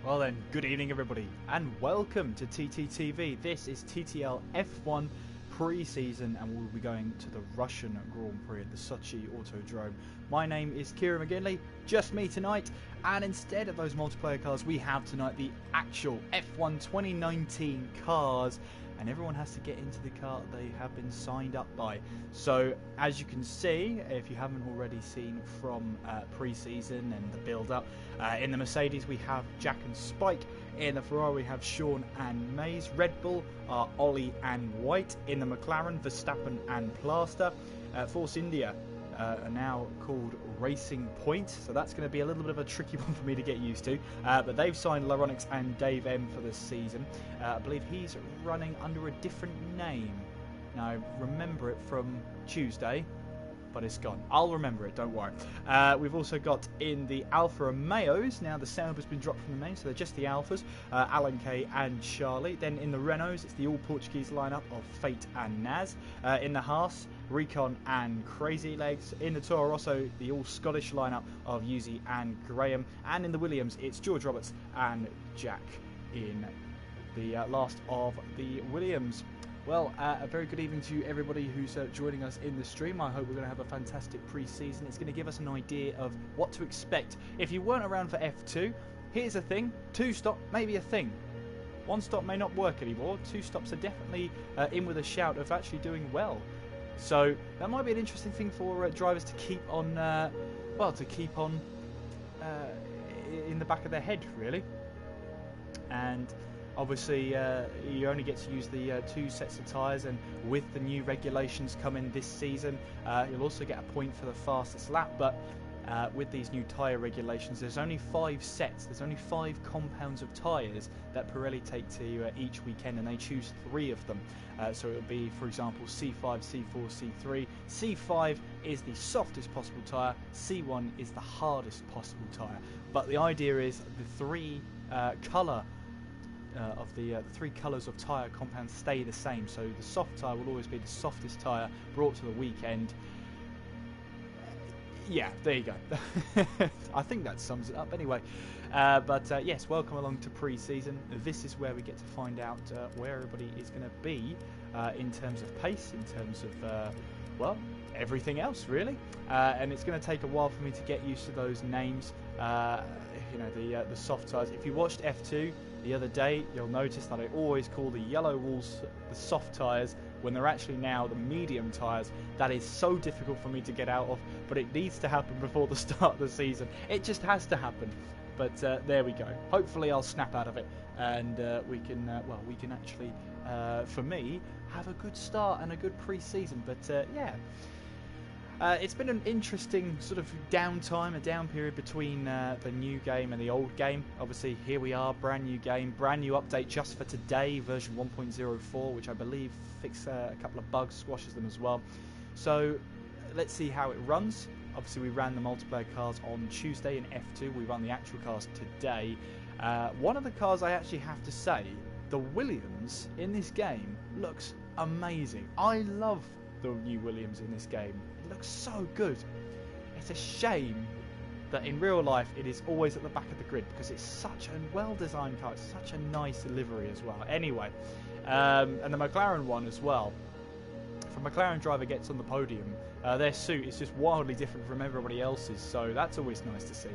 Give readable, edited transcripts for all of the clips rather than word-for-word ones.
Well then, good evening everybody, and welcome to TTTV. This is TTL F1 pre-season, and we'll be going to the Russian Grand Prix at the Sochi Autodrome. My name is Kieran McGinley, just me tonight, and instead of those multiplayer cars, we have tonight the actual F1 2019 cars, and everyone has to get into the car they have been signed up by. So, as you can see, if you haven't already seen from pre-season and the build-up, in the Mercedes we have Jack and Spike, in the Ferrari we have Sean and Mays, Red Bull are Ollie and White, in the McLaren Verstappen and Plaster, Force India are now called Racing Point, so that's going to be a little bit of a tricky one for me to get used to, but they've signed Laronix and Dave M for this season. I believe he's running under a different name. Now, I remember it from Tuesday, but it's gone. I'll remember it, don't worry. We've also got in the Alfa Romeos, now the sound has been dropped from the name, so they're just the Alphas, Alan Kay and Charlie. Then in the Renaults, it's the all-Portuguese lineup of Fate and Naz. In the Haas, Recon and Crazy Legs. In the Toro Rosso, the all-Scottish lineup of Yuzi and Graham. And in the Williams, it's George Roberts and Jack in the last of the Williams. Well, a very good evening to everybody who's joining us in the stream. I hope we're going to have a fantastic pre-season. It's going to give us an idea of what to expect. If you weren't around for F2, here's a thing. 2-stop may be a thing. 1-stop may not work anymore. 2-stops are definitely in with a shout of actually doing well. So that might be an interesting thing for drivers to keep on, in the back of their head, really. And obviously, you only get to use the 2 sets of tyres, and with the new regulations coming this season, you'll also get a point for the fastest lap. But with these new tyre regulations, there's only 5 sets, there's only 5 compounds of tyres that Pirelli take to each weekend, and they choose 3 of them. So it'll be, for example, C5, C4, C3. C5 is the softest possible tyre, C1 is the hardest possible tyre. But the idea is the 3 the 3 colours of tyre compounds stay the same, so the soft tyre will always be the softest tyre brought to the weekend. Yeah, there you go. I think that sums it up anyway. But yes, welcome along to pre-season. This is where we get to find out where everybody is going to be in terms of pace, in terms of, well, everything else really. And it's going to take a while for me to get used to those names. You know, the soft tyres. If you watched F2 the other day, you'll notice that I always call the yellow walls the soft tyres when they're actually now the medium tyres. That is so difficult for me to get out of, but it needs to happen before the start of the season. It just has to happen. But there we go. Hopefully I'll snap out of it, and we can actually, for me, have a good start and a good pre-season. But yeah. It's been an interesting sort of downtime, a down period between the new game and the old game. Obviously, here we are, brand new game, brand new update just for today, version 1.04, which I believe fixes a couple of bugs, squashes them as well. So let's see how it runs. Obviously, we ran the multiplayer cars on Tuesday in F2. We run the actual cars today. One of the cars, I actually have to say, the Williams in this game looks amazing. I love the new Williams in this game. It looks so good. It's a shame that in real life it is always at the back of the grid, because it's such a well-designed car. It's such a nice livery as well. Anyway, and the McLaren one as well. If a McLaren driver gets on the podium, their suit is just wildly different from everybody else's, so that's always nice to see.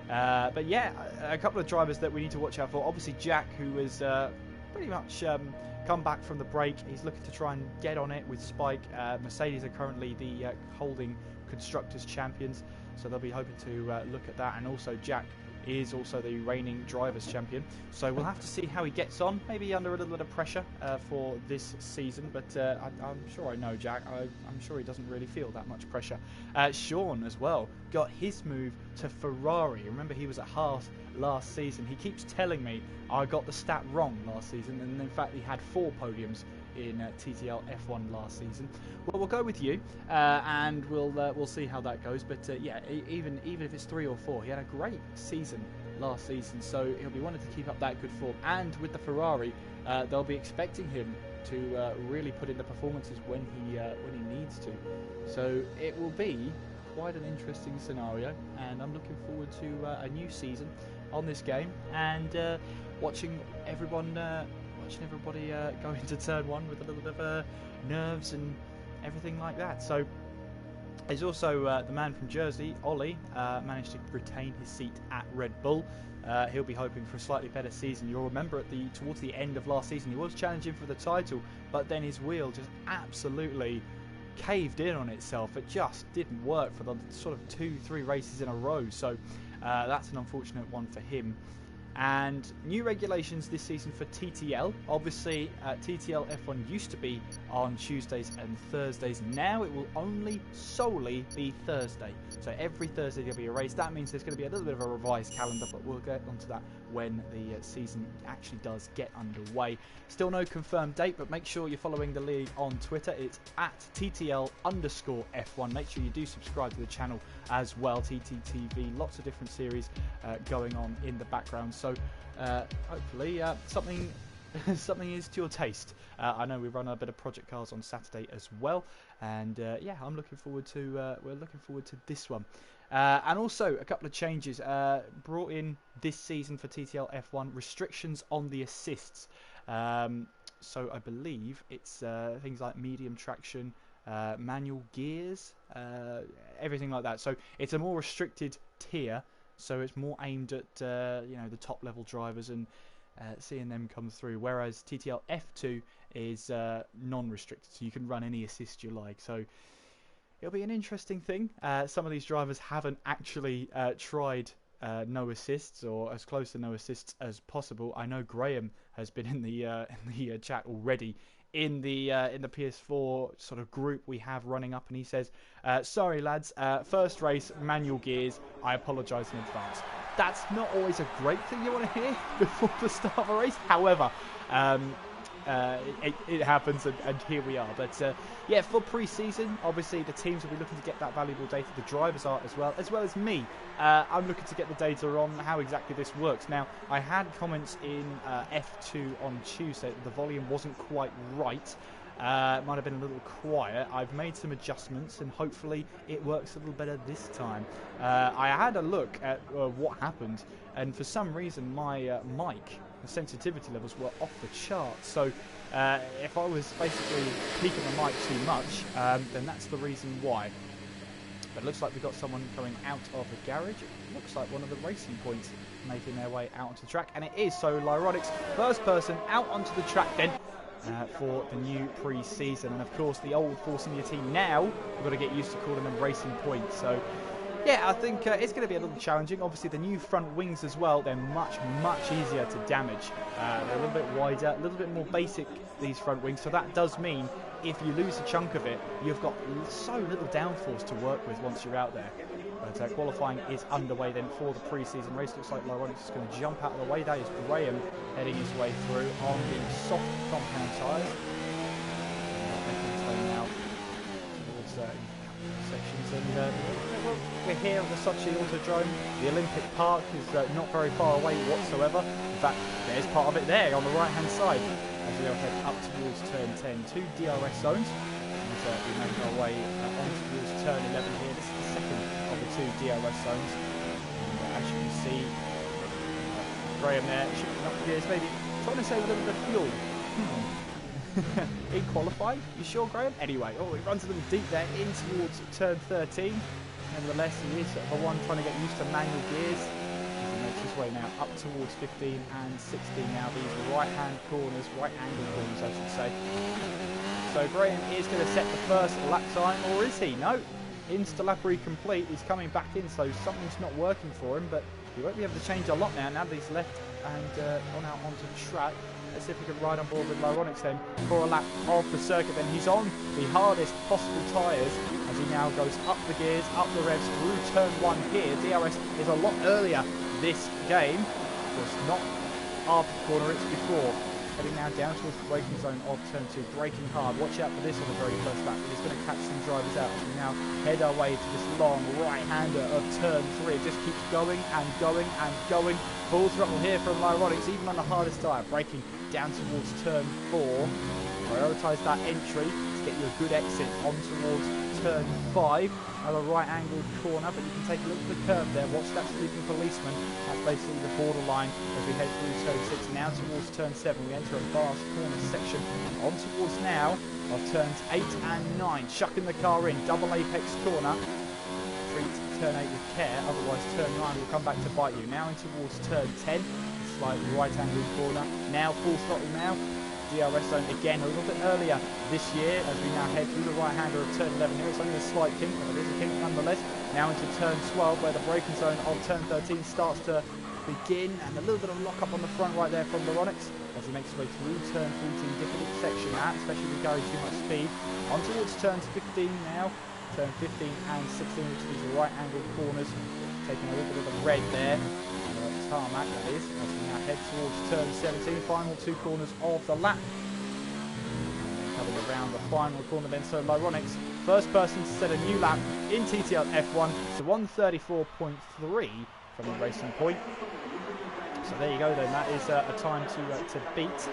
But yeah, a couple of drivers that we need to watch out for. Obviously Jack, who is pretty much come back from the break. He's looking to try and get on it with Spike. Mercedes are currently the holding Constructors Champions, so they'll be hoping to look at that. And also Jack is also the reigning Drivers Champion, so we'll have to see how he gets on, maybe under a little bit of pressure for this season, but I'm sure I know Jack. I'm sure he doesn't really feel that much pressure. Sean as well got his move to Ferrari. Remember, he was at Haas last season. He keeps telling me I got the stat wrong last season, and in fact he had 4 podiums in TTL F1 last season. Well, we'll go with you, and we'll see how that goes. But yeah, even if it's 3 or 4, he had a great season last season, so he'll be wanting to keep up that good form. And with the Ferrari, they'll be expecting him to really put in the performances when he needs to. So it will be quite an interesting scenario, and I'm looking forward to a new season on this game and watching everybody go into turn 1 with a little bit of nerves and everything like that. So there's also the man from Jersey, Ollie, managed to retain his seat at Red Bull. He'll be hoping for a slightly better season. You'll remember towards the end of last season, he was challenging for the title, but then his wheel just absolutely caved in on itself. It just didn't work for the sort of 2-3 races in a row. So that's an unfortunate one for him. And new regulations this season for TTL. Obviously, TTL F1 used to be on Tuesdays and Thursdays. Now it will only solely be Thursday. So every Thursday there'll be a race. That means there's going to be a little bit of a revised calendar, but we'll get onto that when the season actually does get underway. Still no confirmed date, but make sure you're following the league on Twitter. It's at TTL_F1. Make sure you do subscribe to the channel as well. TTTV, lots of different series going on in the background. So hopefully something is to your taste. I know we run a bit of Project Cars on Saturday as well, and yeah, we're looking forward to this one. And also a couple of changes brought in this season for TTL F1: restrictions on the assists. So I believe it's things like medium traction, manual gears, everything like that. So it's a more restricted tier. So it's more aimed at the top level drivers and seeing them come through. Whereas TTL F2 is non-restricted, so you can run any assist you like. So it'll be an interesting thing. Some of these drivers haven't actually tried no assists, or as close to no assists as possible. I know Graham has been in the chat already. In the PS4 sort of group we have running up, and he says, sorry lads, first race, manual gears, I apologise in advance. That's not always a great thing you want to hear before the start of a race. However, it happens, and here we are. But yeah, for pre-season, obviously the teams will be looking to get that valuable data. The drivers are as well as me. I'm looking to get the data on how exactly this works. Now, I had comments in F2 on Tuesday that the volume wasn't quite right. It might have been a little quiet. I've made some adjustments, and hopefully it works a little better this time. I had a look at what happened, and for some reason my mic sensitivity levels were off the charts. So if I was basically peaking the mic too much, then that's the reason why. But it looks like we've got someone coming out of the garage. It looks like one of the racing points making their way out onto the track, and it is. So Lyronics, first person out onto the track then for the new pre-season. And of course the old Force India team now, we've got to get used to calling them Racing Point. So yeah, I think it's going to be a little challenging. Obviously, the new front wings as well, they're much easier to damage. They're a little bit wider, a little bit more basic, these front wings. So that does mean if you lose a chunk of it, you've got so little downforce to work with once you're out there. But qualifying is underway then for the pre-season race. Looks like Lyronics is going to jump out of the way. That is Graham heading his way through on the soft compound tyres. Making his way now towards sections. And we're here on the Sochi Autodrome. The Olympic Park is not very far away whatsoever. In fact, there's part of it there on the right-hand side. As we head up towards turn 10, 2 DRS zones. And we make our way on towards turn 11 here. This is the second of the 2 DRS zones. And as you can see, Graham there shifting up the gears, maybe trying to save a little bit of fuel. In qualifying? You sure, Graham? Anyway, he runs a little deep there in towards turn 13. Nevertheless, he is the one trying to get used to manual gears. He makes his way now up towards 15 and 16 now. These right-hand corners, right-angle corners, I should say. So Graham is going to set the first lap time, or is he? No. Insta-lappery complete. He's coming back in, so something's not working for him, but he won't be able to change a lot now that he's left and gone out onto the track. Let's see if we can ride on board with Lyronics then for a lap of the circuit. Then he's on the hardest possible tyres as he now goes up the gears, up the revs through turn 1 here. DRS is a lot earlier this game. Of course, not after the corner, it's before. Heading now down towards the braking zone of turn 2, braking hard. Watch out for this on the very first lap. He's going to catch some drivers out as we now head our way to this long right-hander of turn 3. It just keeps going and going and going. Full throttle here from Lyronics, even on the hardest tyre. Braking down towards turn 4. Prioritise that entry to get you a good exit on towards turn 5 at a right angled corner, but you can take a look at the curve there. Watch that sleeping policeman. That's basically the borderline as we head through turn 6. Now towards turn 7, we enter a fast corner section. On towards now of turns 8 and 9. Shucking the car in, double apex corner. Treat turn 8 with care, otherwise turn 9 will come back to bite you. Now in towards turn 10, slight right angled corner. Now full throttle now. DRS zone again a little bit earlier this year as we now head through the right hander of turn 11 here. It's only a slight kink, but it is a kink nonetheless. Now into turn 12 where the braking zone of turn 13 starts to begin, and a little bit of lock up on the front right there from Laronix as he makes his way through turn 14. Difficult section that, especially if you carry too much speed. On towards turns 15 now. Turn 15 and 16, which is the right angled corners. Taking a little bit of the red there. Tarmac, that is, as we now head towards turn 17, final 2 corners of the lap. And then coming around the final corner then, so Lyronix, first person to set a new lap in TTL F1, so 134.3 from the racing point. So there you go then, that is a time to beat.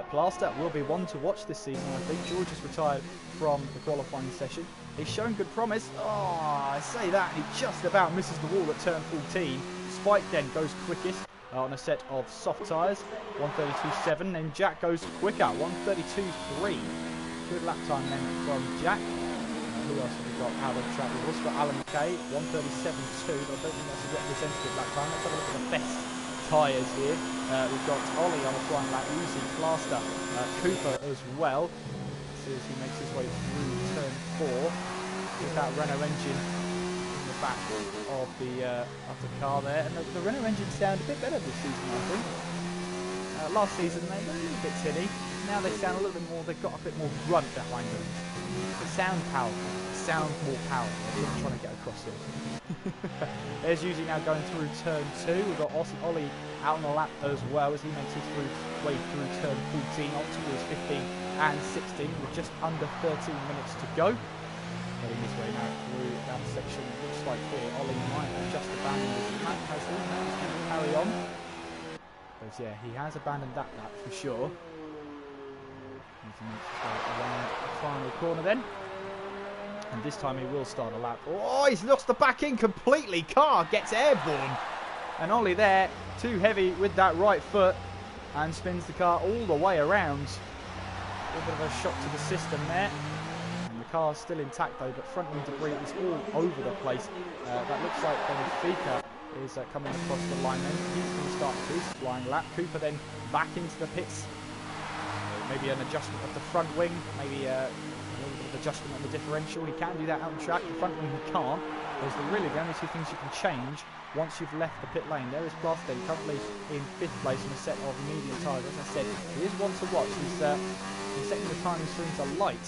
Plaster will be one to watch this season, I think. George has retired from the qualifying session. He's shown good promise. Oh, I say that, he just about misses the wall at turn 14. Spike then goes quickest on a set of soft tyres, 132.7. Then Jack goes quicker, 132.3. Good lap time then from Jack. Who else have we got out of the track? We've also got Alan McKay, 137.2. I don't think that's a representative lap time. Let's have a look at the best tyres here. We've got Ollie on a flying lap, Lucy, Plaster, Cooper as well. As he makes his way through turn 4 with that Renault engine in the back of the car there, and the Renault engine sound a bit better this season, I think. Last season they were a little bit tinny. Now they sound a little bit more. They've got a bit more grunt behind them. They sound powerful. They sound more powerful. That's what I'm trying to get across here. There's usually now going through turn 2. We've got Ollie out on the lap as well as he makes his way through turn 14 on towards 15 and 16 with just under 13 minutes to go. Getting his way now through that section. It looks like here Ollie might have just abandoned his lap, has he? Now he's going to carry on. But yeah, he has abandoned that lap for sure. As he makes his way around the final corner then. And this time he will start a lap. Oh, he's lost the back end completely. Car gets airborne. And Ollie there, too heavy with that right foot, and spins the car all the way around. A little bit of a shock to the system there. And the car's still intact though, but front wing debris is all over the place. That looks like Benfica is coming across the line then. He's going to start his flying lap. Cooper then back into the pits. Maybe an adjustment of the front wing, maybe a little bit of adjustment on the differential. He can do that out on track. The front wing he can't. Those are really the only 2 things you can change once you've left the pit lane. There is Plasten currently in 5th place on a set of medium tyres. As I said, he is one to watch. He's setting the timing strings alight,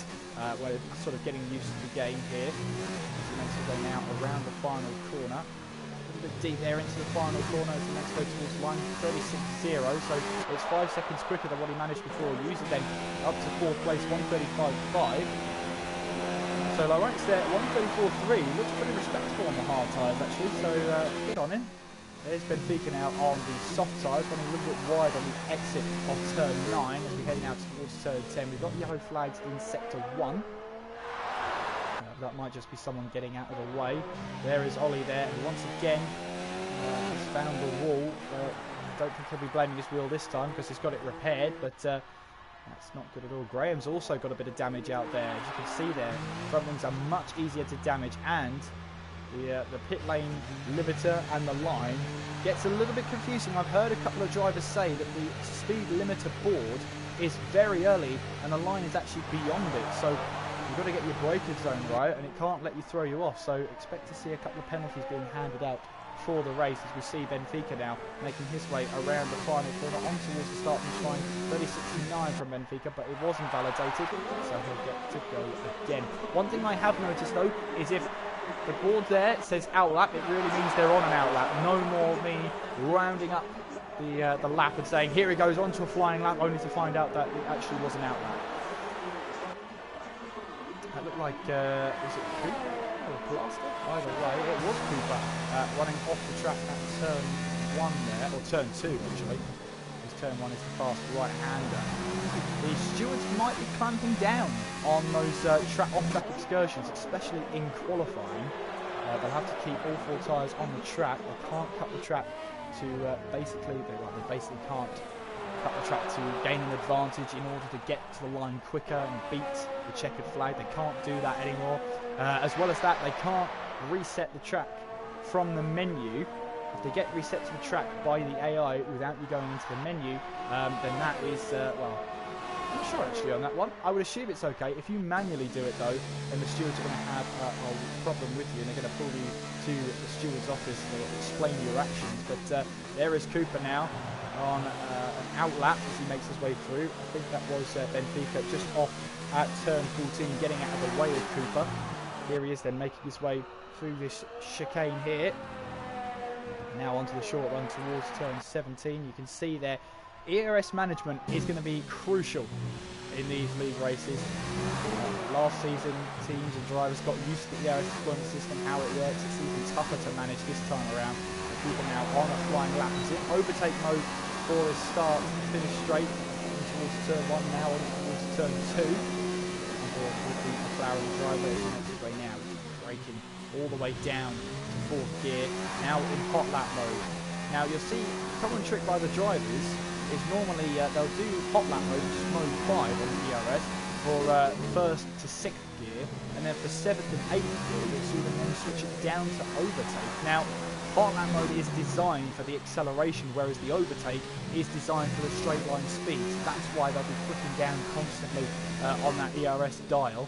where he's sort of getting used to the game here. As he makes his way now around the final corner. A little bit deep there into the final corner as he makes his way towards line 36.0. So it's 5 seconds quicker than what he managed before. Uses then up to 4th place, 135.5. So Lawrence there, 134.3, looks pretty respectable on the hard tyres actually, so good on him. There's Benfica now on the soft tyres, running a little bit wide on the exit of turn 9 as we head now towards turn 10. We've got yellow flags in sector 1. That might just be someone getting out of the way. There is Ollie there, who once again has found the wall. I don't think he'll be blaming his wheel this time because he's got it repaired, but that's not good at all. Graham's also got a bit of damage out there. As you can see there, front wings are much easier to damage, and the pit lane limiter and the line gets a little bit confusing. I've heard a couple of drivers say that the speed limiter board is very early and the line is actually beyond it. So you've got to get your braking zone right and it can't let you throw you off. So expect to see a couple of penalties being handed out for the race as we see Benfica now making his way around the final corner on towards the start finish line. 36.9 from Benfica, but it wasn't validated, so he'll get to go again. One thing I have noticed though is if the board there says outlap, it really means they're on an outlap. No more me rounding up the lap and saying here he goes on to a flying lap, only to find out that it actually was an outlap. That looked like was it Cooper or Plaster? Either way, it was Cooper running off the track at turn 1 there, or turn 2 actually. As turn 1 is the fast right-hander. The stewards might be clamping down on those off-track excursions, especially in qualifying. They'll have to keep all 4 tyres on the track. They can't cut the track to they basically can't cut the track to gain an advantage in order to get to the line quicker and beat the checkered flag. They can't do that anymore. As well as that, they can't reset the track from the menu. If they get reset to the track by the AI without you going into the menu, then that is, well, I'm not sure actually on that one. I would assume it's okay. If you manually do it though, then the stewards are going to have a problem with you and they're going to pull you to the steward's office to explain your actions. But there is Cooper now on an outlap as he makes his way through. I think that was Benfica just off at turn 14, getting out of the way of Cooper. Here he is then making his way through this chicane here. Now onto the short run towards turn 17. You can see there ERS management is going to be crucial in these league races. Last season, teams and drivers got used to the ERS deployment system, how it works. It's even tougher to manage this time around. People now on a flying lap. He's in overtake mode for his start, finish straight towards turn 1, now on towards turn 2. With the McLaren driver, he makes his way now, braking all the way down to 4th gear, now in hot lap mode. Now you'll see a common trick by the drivers is normally they'll do hot lap mode, which is mode 5 on the ERS, for 1st to 6th gear, and then for 7th and 8th gear you'll see them then switch it down to overtake. Now hot lap mode is designed for the acceleration, whereas the overtake is designed for the straight line speed. So that's why they'll be clicking down constantly on that ERS dial,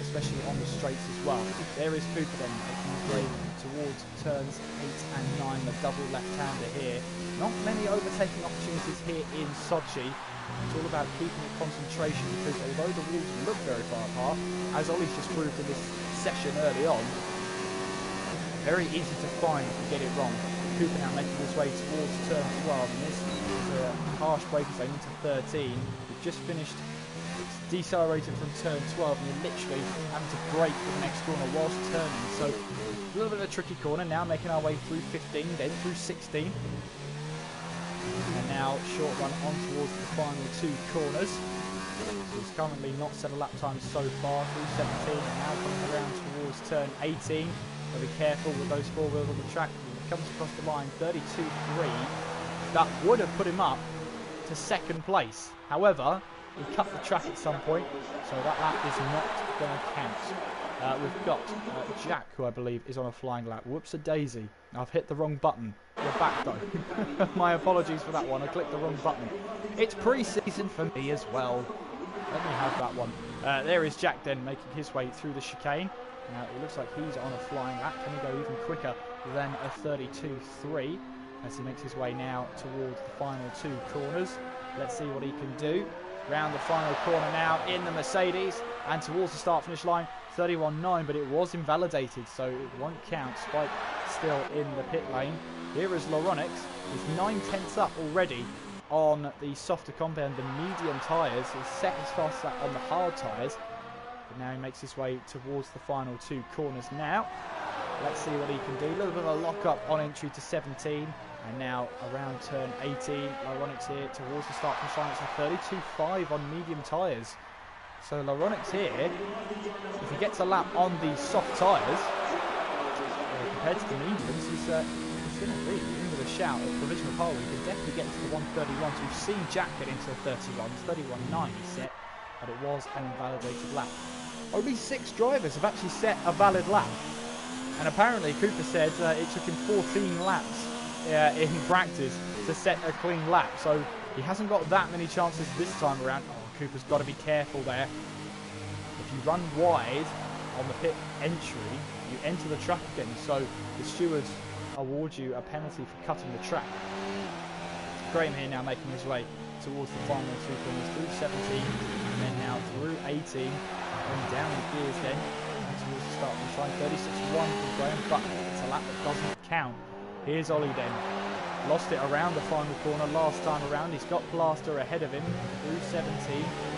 especially on the straights as well. There is Cooper then making his way towards turns 8 and 9, the double left-hander here. Not many overtaking opportunities here in Sochi. It's all about keeping your concentration, because although the walls look very far apart, as Ollie's just proved in this session early on, very easy to find if you get it wrong. Cooper now making his way towards turn 12, and this is a harsh braking zone into 13. We've just finished decelerating from turn 12, and you're literally having to brake for the next corner whilst turning. So a little bit of a tricky corner. Now making our way through 15, then through 16. And now short run on towards the final 2 corners. So he's currently not set a lap time so far through 17, and now coming around towards turn 18. But be careful with those 4 wheels on the track. When he comes across the line, 32.3. That would have put him up to 2nd place. However, he cut the track at some point, so that lap is not going to count. We've got Jack, who I believe is on a flying lap. Whoops-a-daisy. I've hit the wrong button. We're back though. My apologies for that one. I clicked the wrong button. It's pre-season for me as well. Let me have that one. There is Jack then making his way through the chicane. Now it looks like he's on a flying lap. Can he go even quicker than a 32.3 as he makes his way now towards the final 2 corners? Let's see what he can do. Round the final corner now in the Mercedes and towards the start-finish line, 31.9, but it was invalidated, so it won't count. Spike still in the pit lane. Here is Lauronix. He's 9/10 up already on the softer compound, the medium tyres. He's set his fast lap on the hard tyres, but now he makes his way towards the final 2 corners now. Let's see what he can do. A little bit of a lock-up on entry to 17. And now around turn 18, Lauronix here towards the start finish line. It's a 32.5 on medium tyres. So Lauronix here, if he gets a lap on the soft tyres, compared to the mediums, he's going to be into the shout of provisional pole. He can definitely get into the 131s. We've seen Jack get into the 31s, 31.9 he set, but it was an invalidated lap. Only 6 drivers have actually set a valid lap. And apparently Cooper said it took him 14 laps in practice to set a clean lap, so he hasn't got that many chances this time around. Oh, Cooper's got to be careful there. If you run wide on the pit entry, you enter the track again, so the stewards award you a penalty for cutting the track. Graham here now making his way towards the final 2 corners through 17, and then now through 18, and down in gears then, and towards the start of the line. 36.1 from Graham, but it's a lap that doesn't count. Here's Ollie then. Lost it around the final corner last time around. He's got Plaster ahead of him through 17.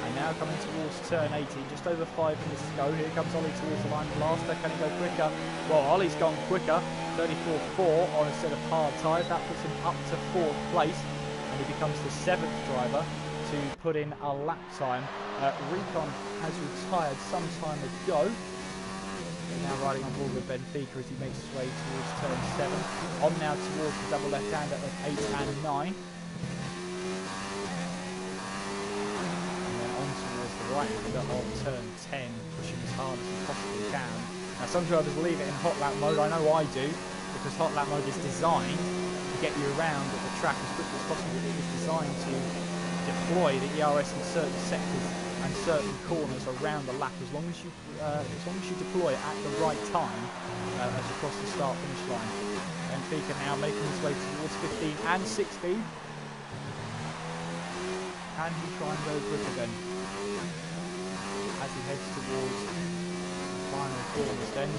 And now coming towards turn 18. Just over 5 minutes to go. Here comes Ollie towards the line. Plaster, can he go quicker? Well, Ollie's gone quicker. 34.4 on a set of hard tyres. That puts him up to 4th place. And and he becomes the 7th driver to put in a lap time. Recon has retired some time ago. Now riding on board with Benfica as he makes his way towards turn 7. On now towards the double left-hander of 8 and 9. And then on towards the right-hander of turn 10, pushing as hard as he possibly can. Now some drivers leave it in hot lap mode, I know I do, because hot lap mode is designed to get you around the track as quickly as possible. It is designed to deploy the ERS in certain sectors and certain corners around the lap as long as you deploy at the right time as you cross the start finish line. Benfica now making his way towards 15 and 16. Can he try and go quick again as he heads towards the final corners then?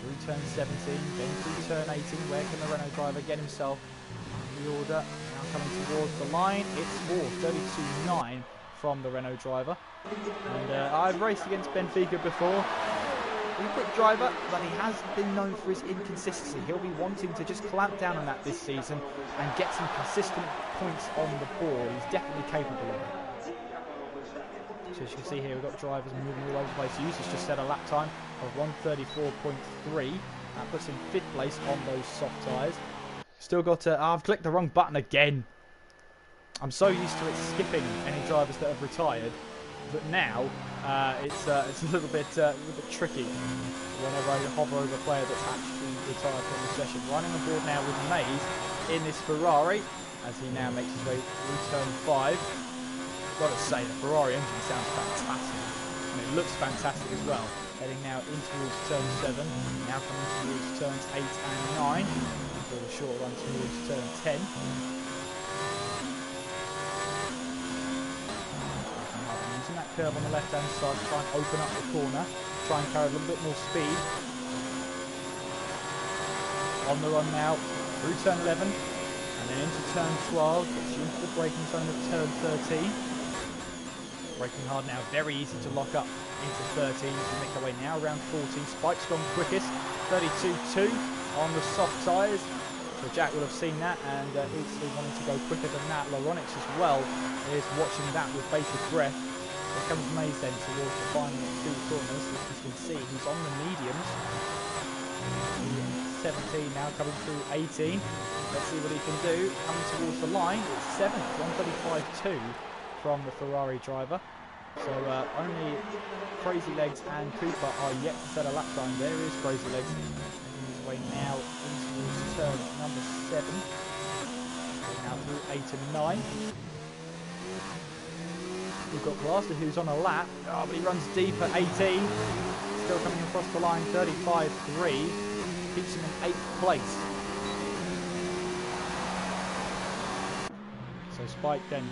Through turn 17, then through turn 18. Where can the Renault driver get himself in the order? Now coming towards the line, it's 4:32.9 from the Renault driver. And I've raced against Benfica before. He's a quick driver, but he has been known for his inconsistency. He'll be wanting to just clamp down on that this season and get some consistent points on the board. He's definitely capable of it. So as you can see here, we've got drivers moving all over the place. Users just set a lap time of 1:34.3. That puts him 5th place on those soft tyres. Still got I've clicked the wrong button again. I'm so used to it skipping any drivers that have retired that now it's a little bit tricky whenever I hover over a player that's actually retired from the session. Running aboard now with Mays in this Ferrari as he now makes his way through turn 5. Got to say, the Ferrari engine sounds fantastic, and it looks fantastic as well. Heading now in towards turn 7, now coming towards turns 8 and 9, for the short run towards turn 10. Using that curve on the left hand side to try and open up the corner, try and carry a little bit more speed. On the run now, through turn 11, and then into turn 12, gets you into the braking zone of turn 13. Braking hard now, very easy to lock up into 13 as we make our way now around 14. Spike's gone quickest, 32.2 on the soft tyres. So Jack will have seen that and instantly wanting to go quicker than that. Laronix as well is watching that with bated breath. Here comes Mays then towards the final 2 corners. As you can see, he's on the mediums. 17 now coming through 18. Let's see what he can do. Coming towards the line, it's 7th, 135.2. from the Ferrari driver. So only Crazy Legs and Cooper are yet to set a lap time. There is Crazy Legs making his way now into turn number 7. Now through 8 and 9. We've got Blaster who's on a lap, but he runs deep at 18. Still coming across the line, 35.3. Keeps him in 8th place. So Spike then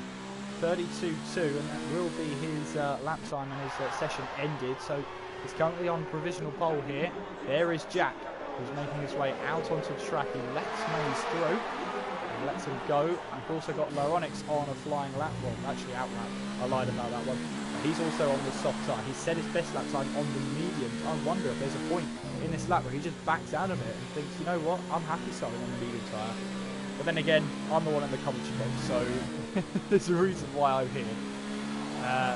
32.2, and that will be his lap time and his session ended. So he's currently on provisional pole here. There is Jack, who's making his way out onto the track. He lets Mays through and lets him go. We've also got Laronix on a flying lap, well actually out lap, I lied about that one. He's also on the soft tyre. He set his best lap time on the mediums. I wonder if there's a point in this lap where he just backs out of it and thinks, you know what, I'm happy starting on the medium tyre. But then again, I'm the one in the commentary box, so there's a reason why I'm here.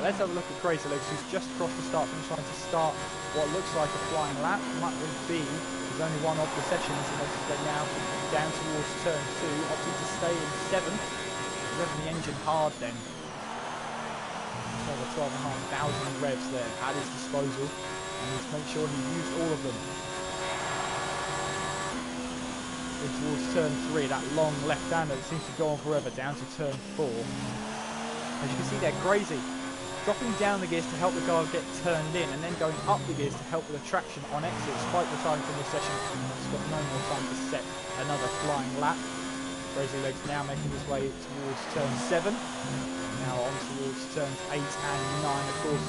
Let's have a look at Crazy Legs, who's just crossed the start finish line to start what looks like a flying lap. Might be he's only one off the session as he makes his way now down towards turn 2, opting to stay in 7th. Revving the engine hard then. Over 12,500 revs there at his disposal, and he's made sure he used all of them. In towards turn 3, that long left-hander that seems to go on forever, down to turn 4. As you can see there, Crazy dropping down the gears to help the car get turned in, and then going up the gears to help with the traction on exit. Despite retiring from the session, he's got no more time to set another flying lap. Crazy Legs now making his way towards turn 7. Now on towards turns 8 and 9. Of course,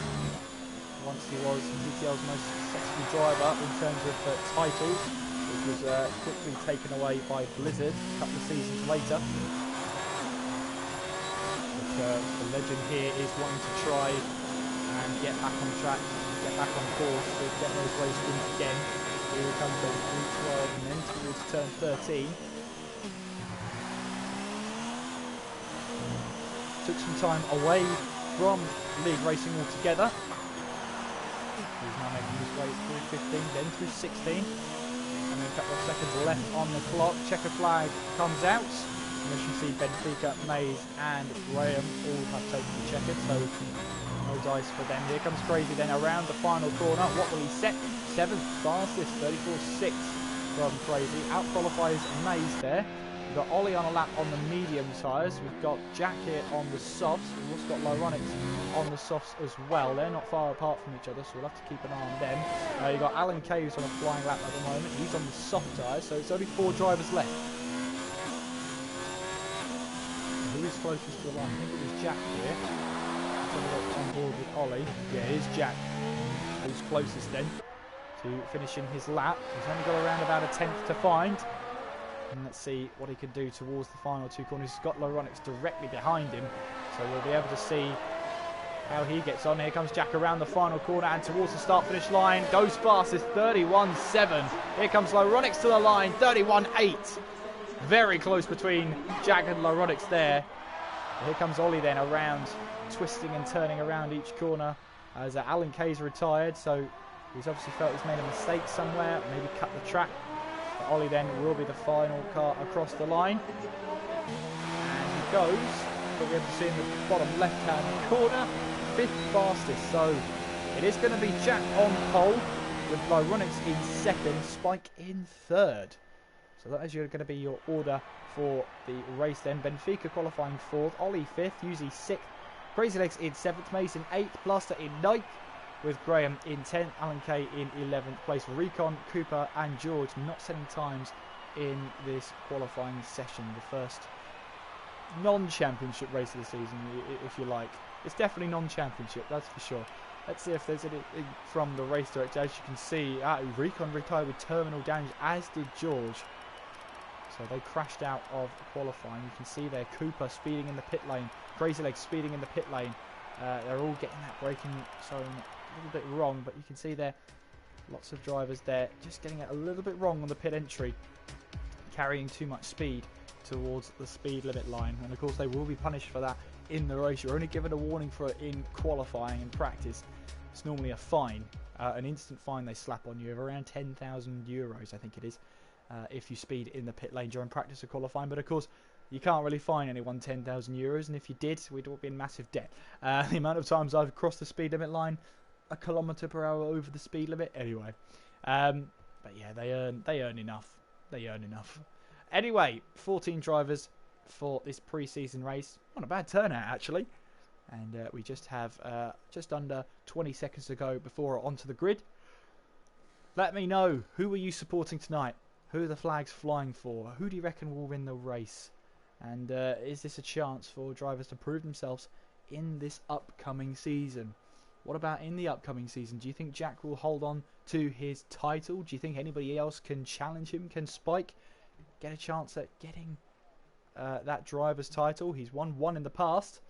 once he was TTL's most successful driver in terms of titles, which was quickly taken away by Blizzard a couple of seasons later. But the legend here is wanting to try and get back on track, get back on course, to get those race wins again. Here he comes over through 12 and then towards turn 13. took some time away from league racing altogether. He's now making his way through 15, then through 16. And then a couple of seconds left on the clock. Checker flag comes out. And as you see, Benfica, Mays and Graham all have taken the checker, so no dice for them. Here comes Crazy then around the final corner. What will he set? 7th fastest, 34.6 from Crazy. Out qualifies Mays there. We've got Ollie on a lap on the medium tyres. We've got Jack here on the softs. We've also got Lyronics on the softs as well. They're not far apart from each other, so we'll have to keep an eye on them. You've got Alan Kay who's on a flying lap at the moment. He's on the soft tyres, so it's only 4 drivers left. Who is closest to the line? I think it was Jack here. Let's have a look on board with Ollie. Yeah, it is Jack who's closest then to finishing his lap. He's only got around about a 10th to find. And let's see what he can do towards the final 2 corners. He's got Lyronics directly behind him, so we'll be able to see how he gets on. Here comes Jack around the final corner and towards the start-finish line. Goes fast, it's 31.7. Here comes Lyronics to the line, 31.8. Very close between Jack and Lyronics there. Here comes Ollie then around, twisting and turning around each corner as Alan Kay's retired, so he's obviously felt he's made a mistake somewhere, maybe cut the track. But Ollie then will be the final car across the line. And he goes, but we have to see in the bottom left-hand corner, 5th fastest. So it is going to be Jack on pole with Lyronics in 2nd, Spike in 3rd. So that is going to be your order for the race then. Benfica qualifying 4th, Ollie 5th, Yuzi 6th, Crazy Legs in 7th, Mason 8th, Plaster in 9th, with Graham in 10th, Alan Kay in 11th place. Recon, Cooper and George not setting times in this qualifying session. The first non-championship race of the season, if you like. It's definitely non-championship, that's for sure. Let's see if there's anything from the race director. As you can see, Recon retired with terminal damage, as did George. So they crashed out of qualifying. You can see there Cooper speeding in the pit lane, Crazy Legs speeding in the pit lane. They're all getting that braking zone a little bit wrong, but you can see there lots of drivers there just getting it a little bit wrong on the pit entry, carrying too much speed towards the speed limit line, and of course they will be punished for that in the race. You're only given a warning for it in qualifying and practice. It's normally a fine, an instant fine they slap on you of around 10,000 euros, I think it is, if you speed in the pit lane during practice or qualifying. But of course you can't really fine anyone 10,000 euros, and if you did, we'd all be in massive debt. The amount of times I've crossed the speed limit line, 1 kilometre per hour over the speed limit. Anyway, but yeah, they earn enough. They earn enough. Anyway, 14 drivers for this pre-season race. Not a bad turnout actually. And we just have just under 20 seconds to go before onto the grid. Let me know, who are you supporting tonight? Who are the flags flying for? Who do you reckon will win the race? And is this a chance for drivers to prove themselves in this upcoming season? What about in the upcoming season? Do you think Jack will hold on to his title? Do you think anybody else can challenge him? Can Spike get a chance at getting that driver's title? He's won one in the past.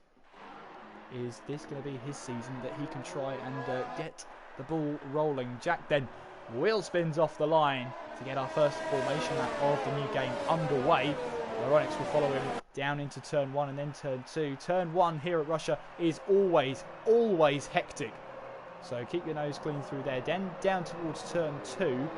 Is this going to be his season that he can try and get the ball rolling? Jack then wheel spins off the line to get our first formation lap of the new game underway. Lyronics will follow him down into turn 1 and then turn 2. Turn 1 here at Russia is always hectic. So keep your nose clean through there. Then down towards turn 2.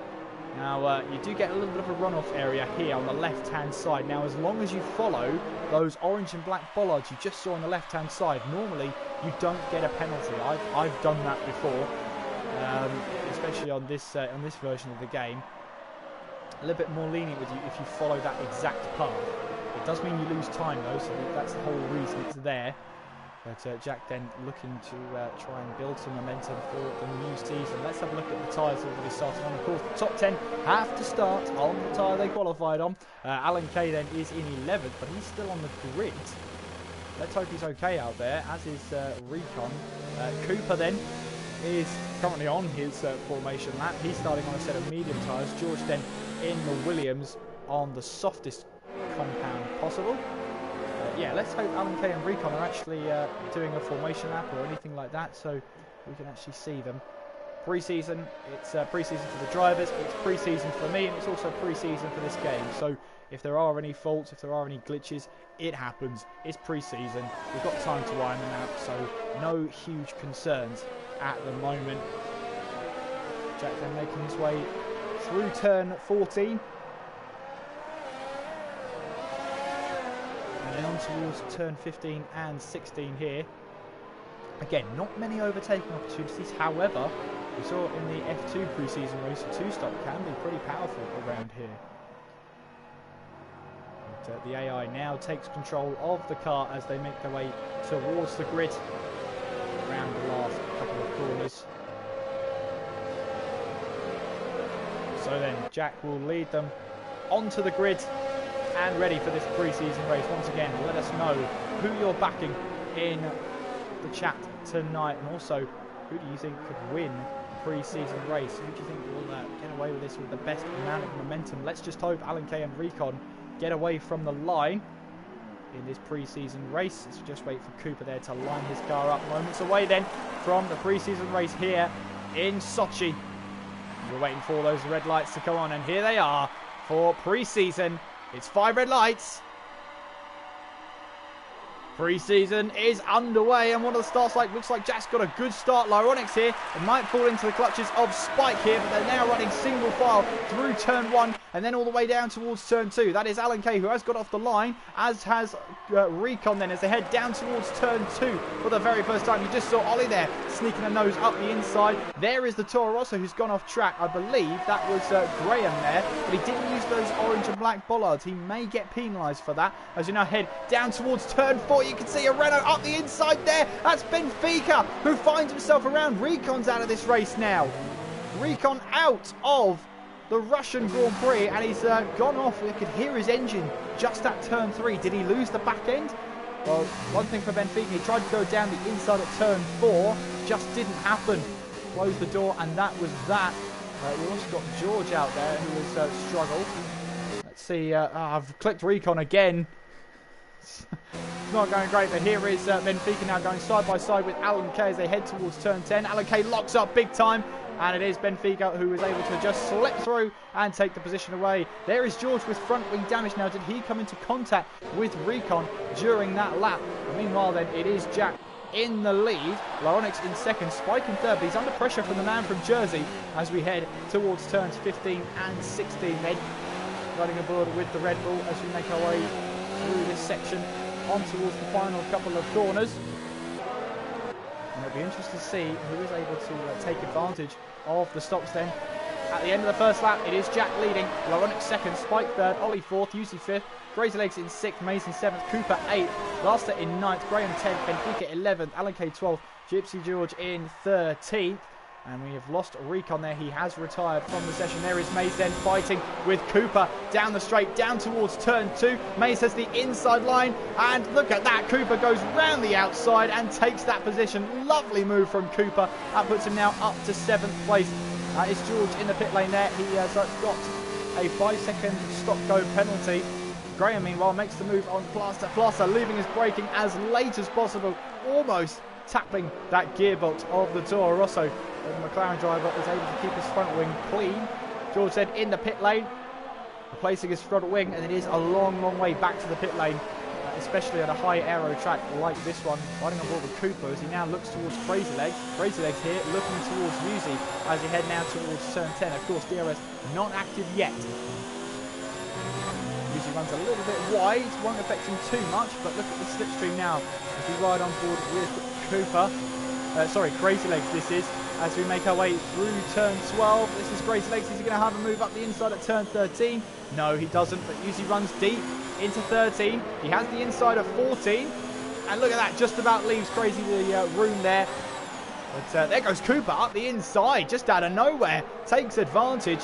Now you do get a little bit of a runoff area here on the left hand side. Now as long as you follow those orange and black bollards you just saw on the left hand side, normally you don't get a penalty. I've done that before, especially on this version of the game. A little bit more lenient with you if you follow that exact path. It does mean you lose time though, so that's the whole reason it's there. But Jack then looking to try and build some momentum for the new season. Let's have a look at the tyres that already started on. Of course, the top 10 have to start on the tyre they qualified on. Alan Kay then is in 11th, but he's still on the grid. Let's hope he's okay out there, as is Recon. Cooper then is currently on his formation lap. He's starting on a set of medium tyres. George then in the Williams on the softest compound possible. Yeah, let's hope Alan Kay and Recon are actually doing a formation lap or anything like that, so we can actually see them. Pre-season, it's pre-season for the drivers, it's pre-season for me, and it's also pre-season for this game. So if there are any faults, if there are any glitches, it happens. It's pre-season. We've got time to iron them out, so no huge concerns at the moment. Jack then making his way through turn 14. And then on towards turn 15 and 16 here. Again, not many overtaking opportunities. However, we saw in the F2 pre-season race, a two-stop can be pretty powerful around here. But, the AI now takes control of the car as they make their way towards the grid around the last couple of corners. So then Jack will lead them onto the grid and ready for this pre-season race. Once again, let us know who you're backing in the chat tonight, and also who do you think could win the pre-season race? Who do you think will get away with this with the best amount of momentum? Let's just hope Alan Kay and Recon get away from the line in this pre-season race. Let's just wait for Cooper there to line his car up. Moments away then from the pre-season race here in Sochi. We're waiting for those red lights to come on, and here they are for pre-season. It's 5 red lights. Pre-season is underway, and one of the starts looks like Jack's got a good start. Lyronics here, it might fall into the clutches of Spike here, but they're now running single file through turn 1 and then all the way down towards turn 2. That is Alan Kay, who has got off the line, as has Recon then, as they head down towards turn 2 for the very first time. You just saw Ollie there sneaking a nose up the inside. There is the Toro Rosso who's gone off track. I believe that was Graham there, but he didn't use those orange and black bollards. He may get penalised for that as we now head down towards turn 4. You can see a Renault up the inside there. That's Benfica, who finds himself around. Recon's out of this race now. Recon out of the Russian Grand Prix, and he's gone off. We could hear his engine just at turn 3. Did he lose the back end? Well, one thing for Benfica, he tried to go down the inside at turn 4. Just didn't happen. Closed the door, and that was that. We also got George out there who has struggled. Let's see. I've clicked Recon again. It's not going great, but here is Benfica now going side by side with Alan Kay as they head towards turn 10. Alan Kay locks up big time, and it is Benfica who is able to just slip through and take the position away. There is George with front wing damage now. Did he come into contact with Recon during that lap? And meanwhile then, it is Jack in the lead. Lyronics in second, Spike in third, but he's under pressure from the man from Jersey as we head towards turns 15 and 16 then. Running aboard with the Red Bull as we make our way through this section on towards the final couple of corners. And it'll be interesting to see who is able to take advantage of the stops then. At the end of the first lap, it is Jack leading, Lyronics second, Spike third, Ollie fourth, Yusi fifth, Crazy Legs in sixth, Mason seventh, Cooper eighth, Laster in ninth, Graham 10th, Benfica 11th, Alan Kay 12th, Gypsy George in 13th. And we have lost Recon there. He has retired from the session. There is Maze then fighting with Cooper down the straight, down towards turn 2. Maze has the inside line, and look at that. Cooper goes round the outside and takes that position. Lovely move from Cooper. That puts him now up to 7th place. It's George in the pit lane there. He has got a 5-second stop-go penalty. Graham, meanwhile, makes the move on Plaster. Plaster leaving his braking as late as possible, almost tapping that gearbox of the Toro Rosso. The McLaren driver is able to keep his front wing clean. George then in the pit lane, replacing his front wing, and it is a long, long way back to the pit lane, especially at a high aero track like this one. Riding on board with Cooper as he now looks towards Crazy Legs. Crazy Legs here looking towards Yuzi as he head now towards turn 10. Of course, DRS not active yet. Yuzi runs a little bit wide, won't affect him too much, but look at the slipstream now as we ride on board with Cooper. Crazy Legs this is, as we make our way through turn 12. This is Crazy Legs. Is he going to have a move up the inside at turn 13? No, he doesn't, but Yuzi runs deep into 13. He has the inside of 14. And look at that, just about leaves Crazy the room there. But there goes Cooper up the inside, just out of nowhere. Takes advantage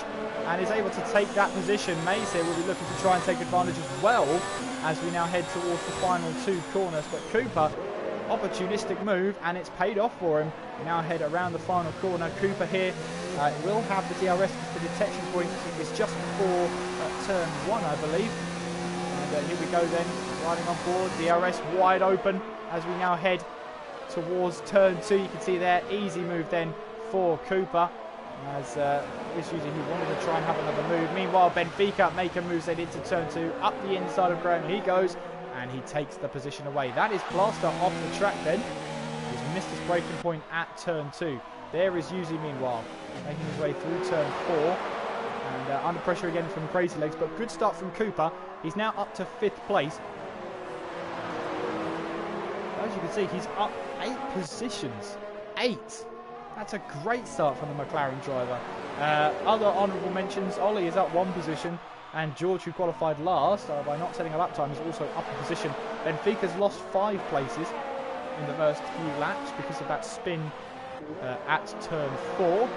and is able to take that position. Maze here will be looking to try and take advantage as well as we now head towards the final 2 corners. But Cooper, opportunistic move, and it's paid off for him. We now head around the final corner. Cooper here will have the DRS for the detection point. It's just before turn 1, I believe. And here we go then, riding on board. DRS wide open as we now head towards turn 2. You can see there, easy move then for Cooper. As this usually he wanted to try and have another move. Meanwhile, Benfica making moves then into turn 2. Up the inside of Graham he goes. And he takes the position away. That is Plaster off the track then. He's missed his braking point at turn 2. There is Yuzi meanwhile, making his way through turn 4. And under pressure again from Crazy Legs. But good start from Cooper. He's now up to 5th place. As you can see, he's up 8 positions. 8. That's a great start from the McLaren driver. Other honourable mentions, Ollie is up 1 position. And George, who qualified last by not setting a lap time, is also up a position. Benfica's lost 5 places in the first few laps because of that spin at turn 4.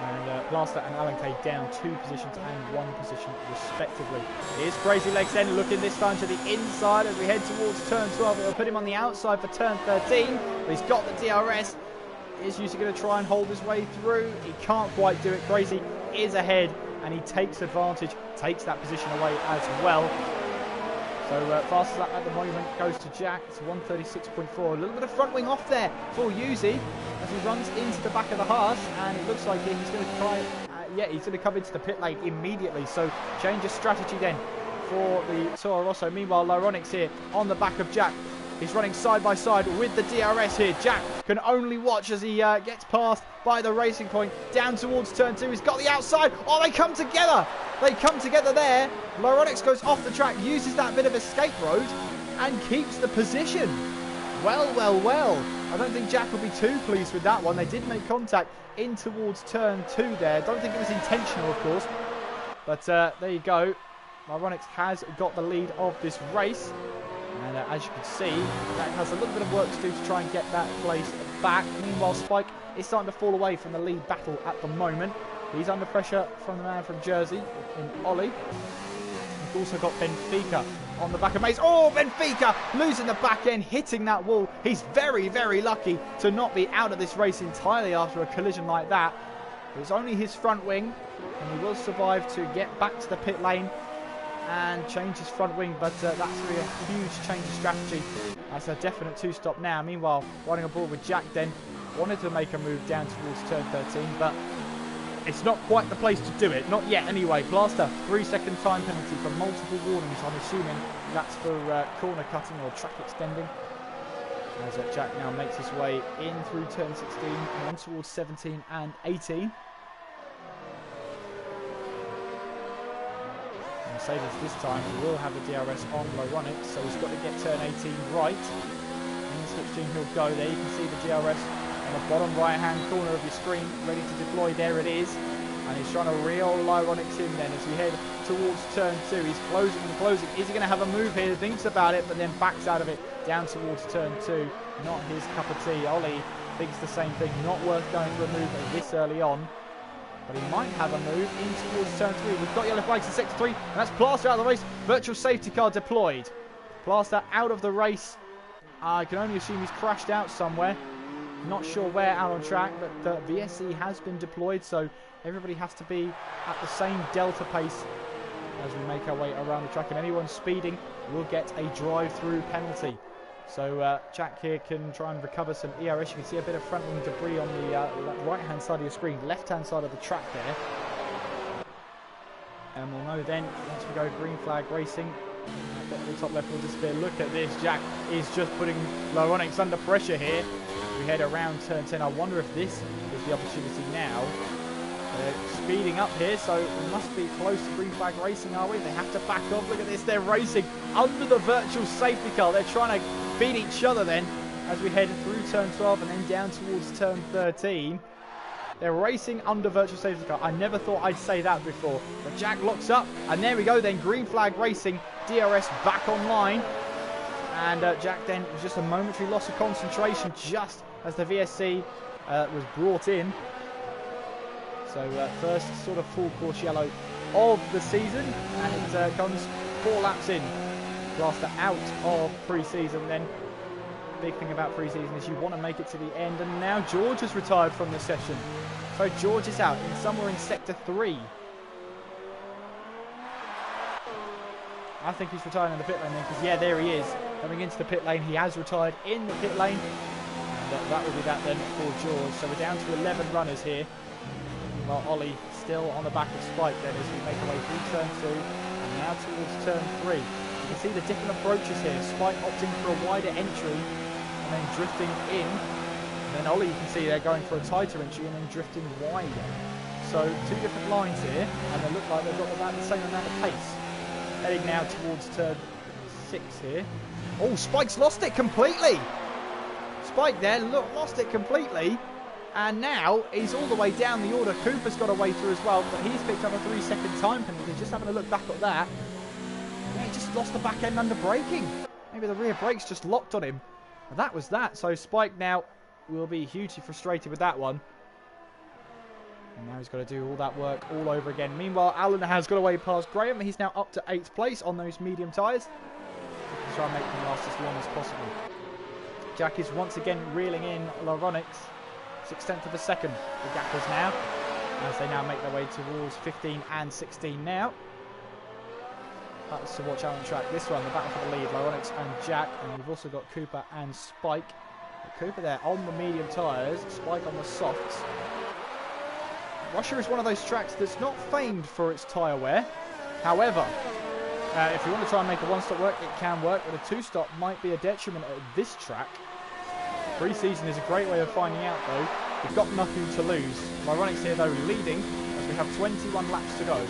And Plaster and Alan Kay down 2 positions and 1 position respectively. Here's Crazy Legs then looking this time to the inside as we head towards turn 12. It'll put him on the outside for turn 13. But he's got the DRS. Is usually going to try and hold his way through. He can't quite do it. Crazy is ahead. And he takes advantage, takes that position away as well. So fastest lap at the moment goes to Jack. It's 136.4. A little bit of front wing off there for Yuzi as he runs into the back of the harsh. And it looks like he's going to try, he's going to come into the pit lane immediately. So change of strategy then for the Toro Rosso. Meanwhile, Lyronix here on the back of Jack. He's running side by side with the DRS here. Jack can only watch as he gets past by the racing point down towards turn 2. He's got the outside. Oh, they come together. They come together there. Lyronix goes off the track, uses that bit of escape road and keeps the position. Well, well, well. I don't think Jack will be too pleased with that one. They did make contact in towards turn 2 there. Don't think it was intentional, of course. But there you go. Lyronix has got the lead of this race. And as you can see, Jack has a little bit of work to do to try and get that place back. Meanwhile, Spike is starting to fall away from the lead battle at the moment. He's under pressure from the man from Jersey in Ollie. We've also got Benfica on the back of Mace. Oh, Benfica losing the back end, hitting that wall. He's very, very lucky to not be out of this race entirely after a collision like that. It's only his front wing, and he will survive to get back to the pit lane and change his front wing, but that's really a huge change of strategy. That's a definite 2-stop now. Meanwhile, running aboard with Jack then, wanted to make a move down towards turn 13, but it's not quite the place to do it. Not yet anyway. Plaster, 3-second time penalty for multiple warnings. I'm assuming that's for corner cutting or track extending. As Jack now makes his way in through turn 16 and on towards 17 and 18. Mercedes this time will have a DRS on Lyronix, so he's got to get turn 18 right. In the slipstream he'll go there. You can see the DRS on the bottom right hand corner of your screen, ready to deploy. There it is. And he's trying to reel Lyronix in then as we head towards turn 2. He's closing and closing. Is he going to have a move here? Thinks about it, but then backs out of it down towards turn 2. Not his cup of tea. Ollie thinks the same thing. Not worth going for a move this early on. But he might have a move in towards turn 3. We've got yellow flags in sector 3. And that's Plaster out of the race. Virtual safety car deployed. Plaster out of the race. I can only assume he's crashed out somewhere. Not sure where out on track, but VSC has been deployed. So everybody has to be at the same delta pace as we make our way around the track. And anyone speeding will get a drive-through penalty. So Jack here can try and recover some ERS. You can see a bit of front wing debris on the right-hand side of your screen, left-hand side of the track there. And we'll know then, once we go green flag racing, at the top left will disappear. Look at this, Jack is just putting Lyronix under pressure here. We head around turn 10. I wonder if this is the opportunity now. Speeding up here, so we must be close to green flag racing, are we? They have to back off. Look at this, they're racing under the virtual safety car. They're trying to beat each other then as we head through turn 12 and then down towards turn 13. They're racing under virtual safety car. I never thought I'd say that before. But Jack locks up, and there we go then. Green flag racing, DRS back online. And Jack then was just a momentary loss of concentration just as the VSC was brought in. So first sort of full course yellow of the season, and it comes 4 laps in. Plaster out of pre-season then. Big thing about pre-season is you want to make it to the end, and now George has retired from the session. So George is out in somewhere in sector 3. I think he's retiring in the pit lane then, because yeah, there he is. Coming into the pit lane, he has retired in the pit lane. that will be that then for George. So we're down to 11 runners here. While Ollie still on the back of Spike then as we make our way through turn 2 and now towards turn 3. You can see the different approaches here. Spike opting for a wider entry and then drifting in. And then Ollie, you can see they're going for a tighter entry and then drifting wider. So 2 different lines here, and they look like they've got about the same amount of pace. Heading now towards turn 6 here. Oh, Spike's lost it completely. Spike there, look, lost it completely. And now he's all the way down the order. Cooper's got a way through as well, but he's picked up a 3-second time penalty. Just having a look back at that. Yeah, he just lost the back end under braking. Maybe the rear brakes just locked on him. And that was that. So Spike now will be hugely frustrated with that one. And now he's got to do all that work all over again. Meanwhile, Alan has got away past Graham. He's now up to 8th place on those medium tyres. To try and make them last as long as possible. Jack is once again reeling in Laronix. 6/10 of a second, the gap is now, as they now make their way towards 15 and 16 now. That's to watch out on track. This one, the battle for the lead, Laronix and Jack, and we've also got Cooper and Spike. But Cooper there on the medium tyres, Spike on the softs. Russia is one of those tracks that's not famed for its tyre wear. However, if you want to try and make a one-stop work, it can work, but a 2-stop might be a detriment at this track. Pre-season is a great way of finding out though. We've got nothing to lose. Laronix here though leading as we have 21 laps to go.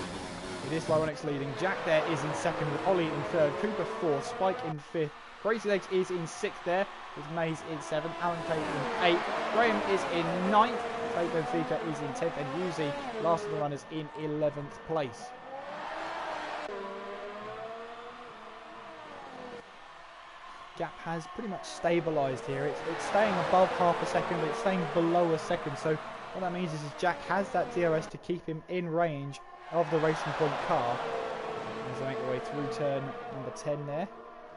It is Laronix leading. Jack there is in 2nd with Ollie in 3rd, Cooper 4th, Spike in 5th. Crazy Legs is in 6th there with Mays in 7th, Alan Tate in 8th. Graham is in 9th, Tate Benfica is in 10th and Yuzi, last of the runners, in 11th place. Gap has pretty much stabilised here. It's staying above half a second, but it's staying below a second. So what that means is Jack has that DRS to keep him in range of the Racing Point car. As they make their way through turn number 10 there.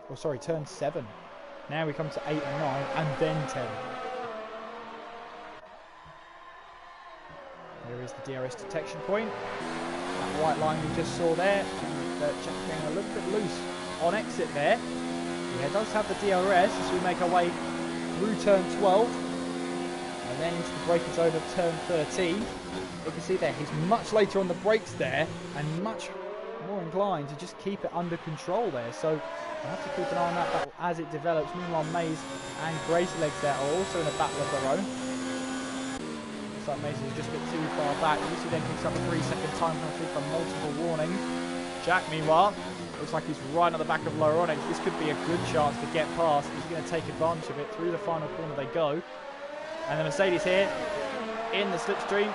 Or sorry, turn 7. Now we come to 8 and 9, and then 10. There is the DRS detection point. That white line we just saw there. And Jack getting a little bit loose on exit there. He does have the DRS as we make our way through turn 12 and then into the braking zone of turn 13. You can see there he's much later on the brakes there and much more inclined to just keep it under control there. So we'll have to keep an eye on that battle as it develops. Meanwhile, Mays and Crazy Legs there are also in a battle of their own. Looks like Mays is just a bit too far back. Lucy then picks up a 3-second time penalty for multiple warnings. Jack, meanwhile, looks like he's right at the back of Laronix. This could be a good chance to get past. He's going to take advantage of it. Through the final corner they go. And the Mercedes here in the slipstream.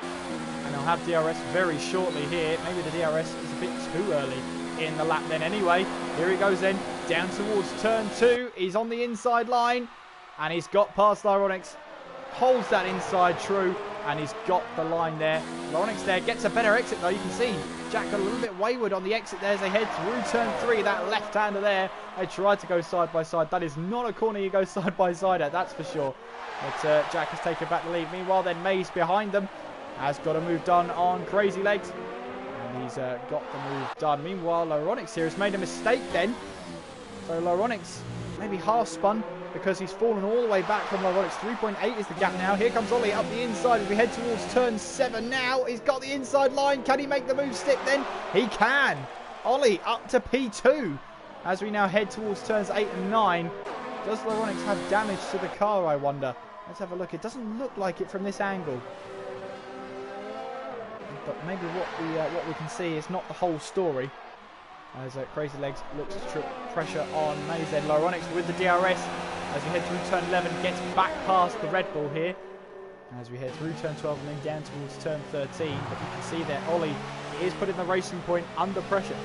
And they'll have DRS very shortly here. Maybe the DRS is a bit too early in the lap then anyway. Here he goes then, down towards turn 2. He's on the inside line. And he's got past Laronix. Holds that inside true. And he's got the line there. Laronix there gets a better exit though. You can see Jack a little bit wayward on the exit there as they head through turn 3. That left-hander there. They tried to go side by side. That is not a corner you go side by side at, that's for sure. But Jack has taken back the lead. Meanwhile then Mays behind them has got a move done on Crazy Legs. And he's got the move done. Meanwhile Laronix here has made a mistake then. So Laronix maybe half spun, because he's fallen all the way back from Laronix. 3.8 is the gap now. Here comes Ollie up the inside as we head towards turn 7 now. He's got the inside line. Can he make the move stick then? He can. Ollie up to P2 as we now head towards turns 8 and 9. Does Laronix have damage to the car, I wonder? Let's have a look. It doesn't look like it from this angle. But maybe what we can see is not the whole story. As Crazy Legs looks to trip pressure on Mays then. Laronix with the DRS as we head through turn 11, gets back past the Red Bull here. As we head through turn 12 and then down towards turn 13. But you can see that Ollie is putting the Racing Point under pressure.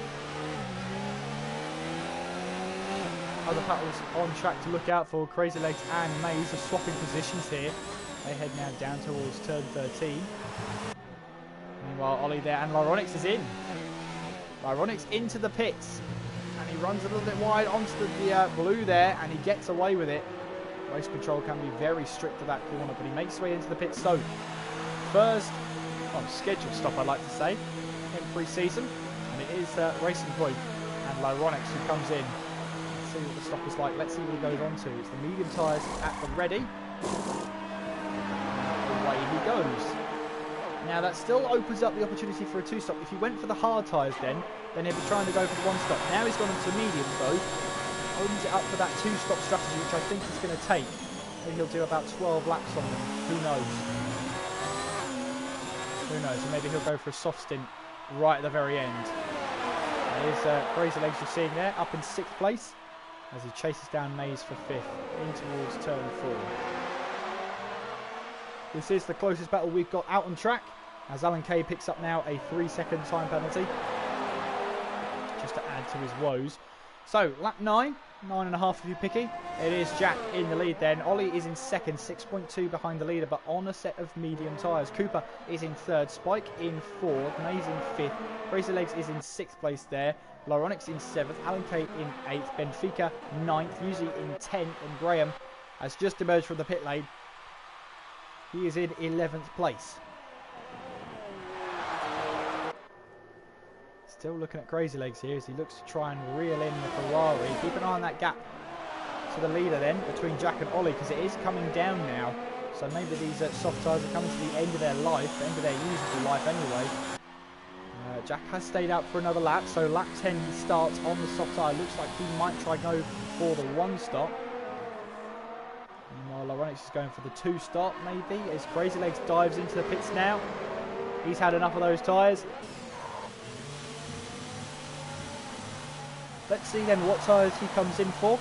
Other battles on track to look out for. Crazy Legs and Mays are swapping positions here. They head now down towards turn 13. Meanwhile, Ollie there and Laronix is in. Laronix into the pits, and he runs a little bit wide onto the blue there, and he gets away with it. Race control can be very strict to that corner, but he makes his way into the pits. So, first scheduled stop, I'd like to say, in pre-season, and it is Racing Point and Laronix who comes in. Let's see what the stop is like. Let's see what he goes on to. It's the medium tyres at the ready. Away he goes. Now that still opens up the opportunity for a two-stop. If he went for the hard tyres then he'd be trying to go for the one-stop. Now he's gone into mediums though. Opens it up for that two-stop strategy, which I think he's going to take. Maybe he'll do about 12 laps on them. Who knows? Who knows? And maybe he'll go for a soft stint right at the very end. Here's Crazy Legs you're seeing there, up in 6th place as he chases down Mays for 5th in towards turn 4. This is the closest battle we've got out on track as Alan Kay picks up now a 3-second time penalty just to add to his woes. So lap 9.5 if you're picky. It is Jack in the lead then. Ollie is in 2nd, 6.2 behind the leader, but on a set of medium tyres. Cooper is in 3rd, Spike in 4th, Mays in 5th, Crazy Legs is in 6th place there, Lauronix in 7th, Alan Kay in 8th, Benfica 9th, Yuzi in 10th, and Graham has just emerged from the pit lane. He is in 11th place. Still looking at Crazy Legs here as he looks to try and reel in the Ferrari. Keep an eye on that gap to the leader then between Jack and Ollie, because it is coming down now. So maybe these soft tyres are coming to the end of their life, the end of their usable life anyway. Jack has stayed out for another lap, so lap 10 he starts on the soft tyre. Looks like he might try go for the one stop. While Lauronix is going for the two stop maybe, as Crazy Legs dives into the pits now. He's had enough of those tyres. Let's see then what tyres he comes in for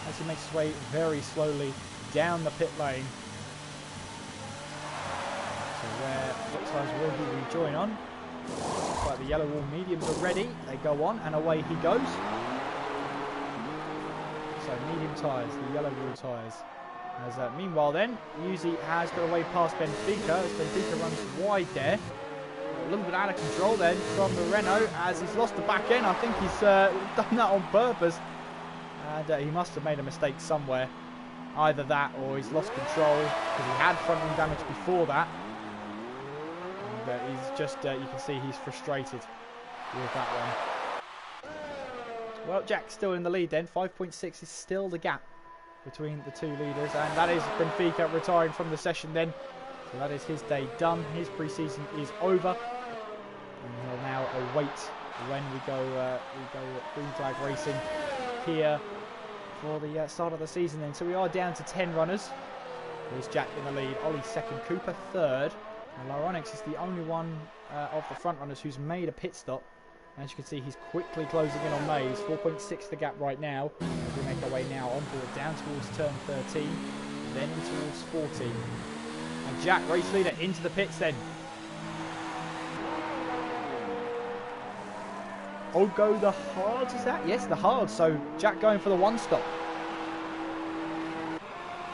as he makes his way very slowly down the pit lane. So what tyres will he rejoin on? Looks like the yellow wall mediums are ready. They go on and away he goes. So medium tyres, the yellow wall tyres. As meanwhile then, Yuzi has got away past Benfica as Benfica runs wide there. A little bit out of control then from the Renault as he's lost the back end. I think he's done that on purpose. And he must have made a mistake somewhere. Either that or he's lost control because he had front wing damage before that. And he's just, you can see he's frustrated with that one. Well, Jack's still in the lead then. 5.6 is still the gap between the two leaders. And that is Benfica retiring from the session then. So that is his day done. His pre-season is over. And he'll now await when we go green flag racing here for the start of the season then. So we are down to 10 runners. There's Jack in the lead, Ollie 2nd, Cooper 3rd. And Lauronix is the only one of the front runners who's made a pit stop. As you can see, he's quickly closing in on Mays. 4.6 the gap right now. As we make our way now on board down towards turn 13, then towards 14. And Jack, race leader, into the pits then. Oh, go the hards, is that? Yes, the hards. So Jack going for the one stop.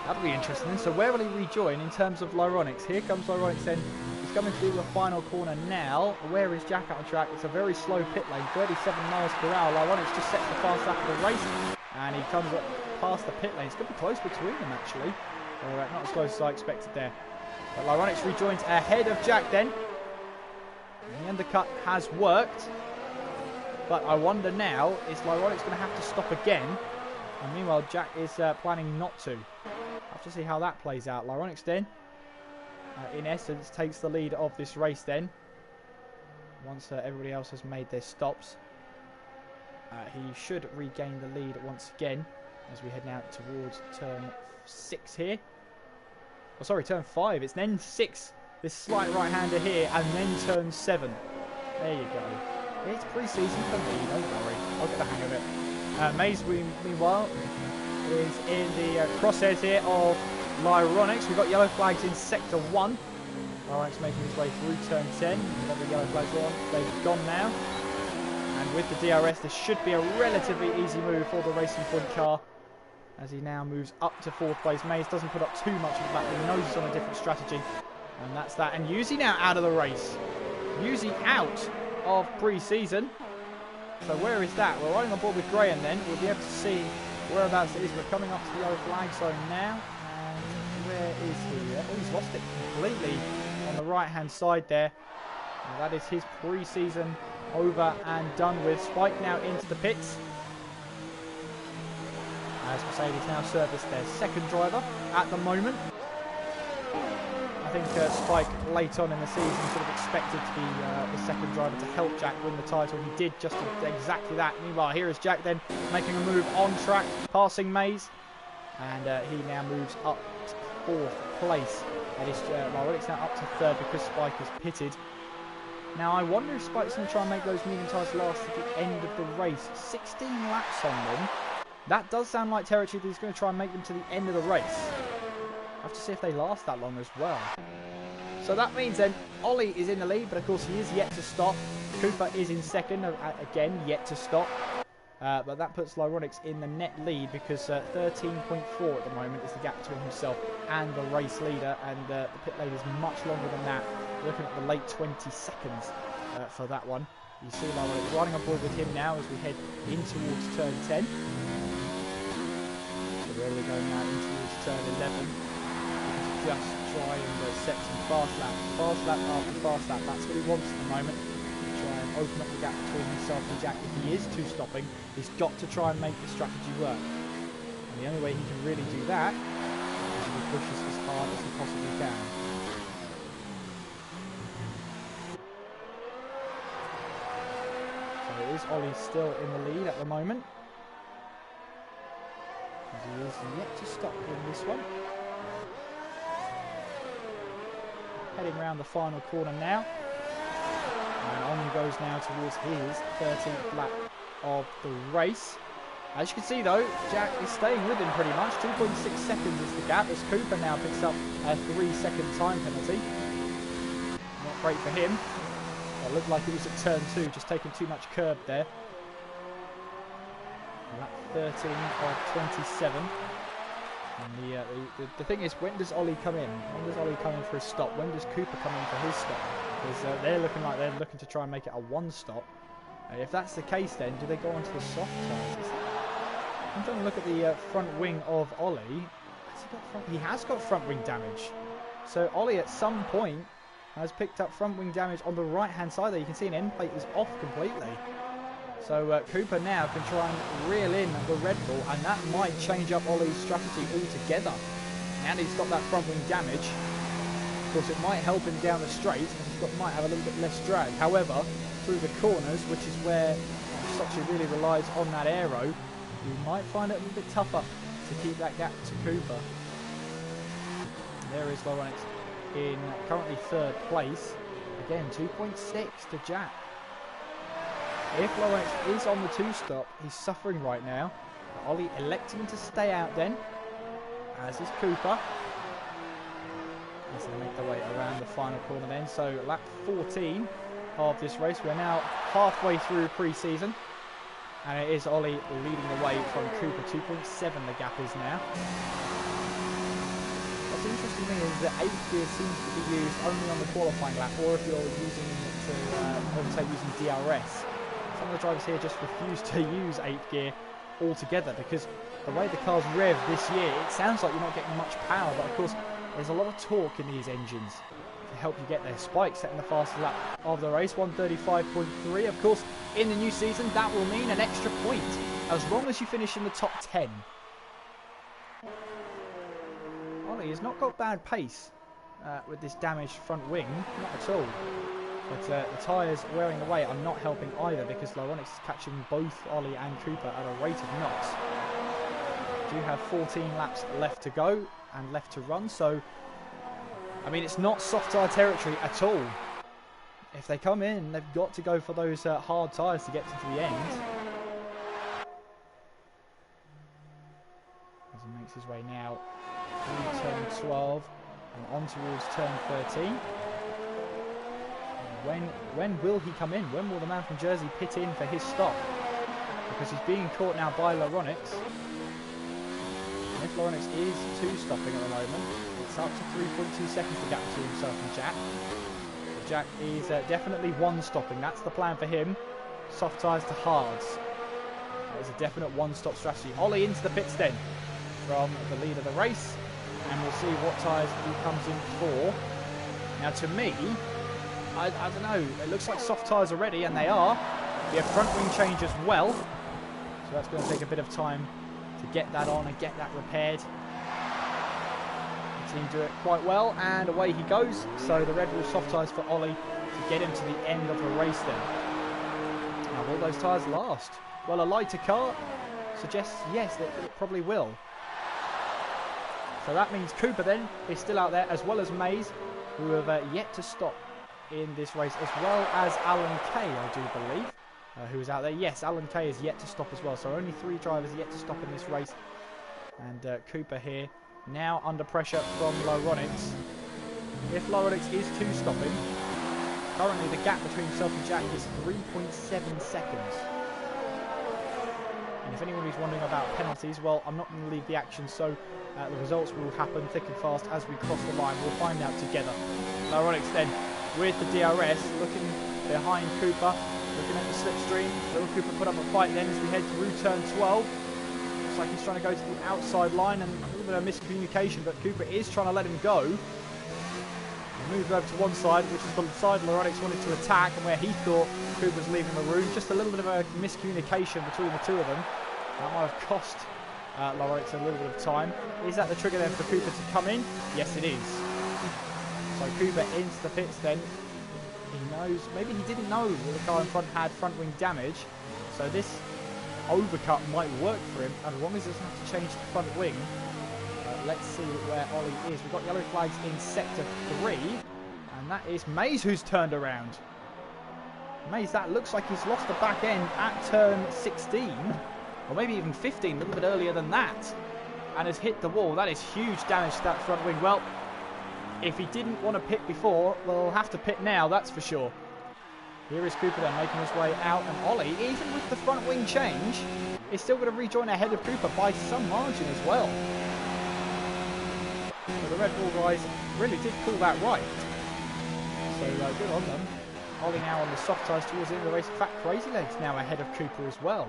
That'll be interesting. So where will he rejoin in terms of Lauronix? Here comes Lauronix then. He's coming through the final corner now. Where is Jack out on track? It's a very slow pit lane, 37 miles per hour. Lauronix just sets the fast lap of the race. And he comes up past the pit lane. It's going to be close between them actually. Not as close as I expected there. But Lauronix rejoins ahead of Jack then. And the undercut has worked. But I wonder now, is Lauronix going to have to stop again? And meanwhile, Jack is planning not to. I'll have to see how that plays out. Lauronix then, in essence, takes the lead of this race then. Once everybody else has made their stops. He should regain the lead once again as we head now towards turn 6 here. Oh, sorry, turn 5. It's then 6. This slight right-hander here, and then turn 7. There you go. It's pre-season for me, don't worry. I'll get the hang of it. Mays, meanwhile, is in the crosshairs here of Lauronix. We've got yellow flags in Sector 1. Lauronix making his way through turn 10. We've got the yellow flags on. They've gone now. And with the DRS, this should be a relatively easy move for the Racing Point car. As he now moves up to 4th place. Mays doesn't put up too much of that. He knows he's on a different strategy. And that's that. And Yuzi now out of the race. Yuzi out of pre-season. So where is that? We're riding on board with Graham then. We'll be able to see whereabouts it is. We're coming up to the yellow flag zone now. And where is he? Oh, he's lost it completely on the right-hand side there. And that is his pre-season over and done with. Spike now into the pits. As Mercedes now service their second driver at the moment. think Spike late on in the season sort of expected to be the second driver to help Jack win the title. He did just exactly that. Meanwhile, here is Jack then making a move on track, passing Maze. And he now moves up to 4th place. And it's now up to 3rd because Spike is pitted. Now, I wonder if Spike's going to try and make those medium tyres last at the end of the race. 16 laps on them. That does sound like territory that he's going to try and make them to the end of the race. I have to see if they last that long as well. So that means then Ollie is in the lead, but of course he is yet to stop. Cooper is in second, again, yet to stop. But that puts Lyronics in the net lead because 13.4 at the moment is the gap between himself and the race leader, and the pit lane is much longer than that. We're looking at the late 20 seconds for that one. You see Lyronics riding on board with him now as we head in towards turn 10. So where are we going now? In towards turn 11. Just try and set some fast lap after fast lap. That's what he wants at the moment. Try and open up the gap between himself and Jack. If he is two-stopping, he's got to try and make the strategy work. And the only way he can really do that is if he pushes as hard as he possibly can. So it is Ollie still in the lead at the moment. As he is yet to stop in this one. Heading around the final corner now. And on he goes now towards his 13th lap of the race. As you can see though, Jack is staying with him pretty much. 2.6 seconds is the gap as Cooper now picks up a 3-second time penalty. Not great for him. It looked like it was at turn 2, just taking too much curb there. Lap 13 of 27. And the thing is, when does Ollie come in? When does Ollie come in for a stop? When does Cooper come in for his stop? Because they're looking like they're looking to try and make it a one-stop. If that's the case, then do they go onto the soft tyres? I'm trying to look at the front wing of Ollie. He has got front wing damage. So Ollie at some point has picked up front wing damage on the right-hand side there. You can see an end plate is off completely. So Cooper now can try and reel in the Red Bull, and that might change up Ollie's strategy altogether. And he's got that front wing damage. Of course, it might help him down the straight, and he might have a little bit less drag. However, through the corners, which is where Sochi really relies on that aero, you might find it a little bit tougher to keep that gap to Cooper. There is Lawrence in currently 3rd place. Again, 2.6 to Jack. If Lawrence is on the 2-stop, he's suffering right now. Ollie electing to stay out then, as is Cooper. As they make their way around the final corner then. So lap 14 of this race. We're now halfway through pre-season. And it is Ollie leading the way from Cooper. 2.7 the gap is now. What's interesting thing is that 8th gear seems to be used only on the qualifying lap, or if you're using it to using DRS. Some of the drivers here just refuse to use 8th gear altogether because the way the cars rev this year, it sounds like you're not getting much power, but of course there's a lot of torque in these engines to help you get there. Spike setting the fastest lap of the race, 1:35.3. Of course, in the new season, that will mean an extra point as long as you finish in the top 10. Ollie has not got bad pace with this damaged front wing, not at all. But the tyres wearing away are not helping either because Lyronics is catching both Ollie and Cooper at a rate of knots. We do have 14 laps left to go and left to run, so I mean it's not soft tyre territory at all. If they come in, they've got to go for those hard tyres to get to the end. As he makes his way now through turn 12 and on towards turn 13. When will he come in? When will the man from Jersey pit in for his stop? Because he's being caught now by Lawronics. And if Lawronics is two-stopping at the moment, it's up to 3.2 seconds to gap between himself and Jack. Jack is definitely one-stopping. That's the plan for him. Soft tyres to hards. That is a definite one-stop strategy. Ollie into the pits then from the lead of the race. And we'll see what tyres he comes in for. Now to me, I don't know, it looks like soft tyres are ready, and they are. We have front wing change as well. So that's going to take a bit of time to get that on and get that repaired. It seemed to do it quite well, and away he goes. So the Red Bull soft tyres for Ollie to get him to the end of the race then. Now, will those tyres last? Well, a lighter car suggests yes, that it probably will. So that means Cooper then is still out there, as well as Mays, who have yet to stop in this race, as well as Alan Kay, I do believe, who is out there. Yes, Alan Kay is yet to stop as well. So only 3 drivers yet to stop in this race. And Cooper here, now under pressure from Lyronics. If Lyronics is 2 stopping, currently the gap between himself and Jack is 3.7 seconds. And if anyone is wondering about penalties, well, I'm not going to leave the action, so the results will happen thick and fast as we cross the line. We'll find out together. Lyronics then with the DRS, looking behind Cooper, looking at the slipstream. Will Cooper put up a fight then as we head through turn 12? Looks like he's trying to go to the outside line, and a little bit of miscommunication, but Cooper is trying to let him go. He moved over to one side, which is the side Lyronics wanted to attack, and where he thought Cooper was leaving the room. Just a little bit of a miscommunication between the two of them. That might have cost Lyronics a little bit of time. Is that the trigger then for Cooper to come in? Yes, it is. So Cooper into the pits then. He knows, maybe he didn't know that the car in front had front wing damage. So this overcut might work for him, as long as he doesn't have to change the front wing. Let's see where Ollie is. We've got yellow flags in sector 3. And that is Mays who's turned around. Mays, that looks like he's lost the back end at turn 16. Or maybe even 15, a little bit earlier than that. And has hit the wall. That is huge damage to that front wing. Well, if he didn't want to pit before, we'll have to pit now, that's for sure. Here is Cooper then making his way out, and Ollie, even with the front wing change, is still going to rejoin ahead of Cooper by some margin as well. So the Red Bull guys really did pull that right. So good on them. Ollie now on the soft tyres towards the end of the race. In fact, Crazy Legs now ahead of Cooper as well.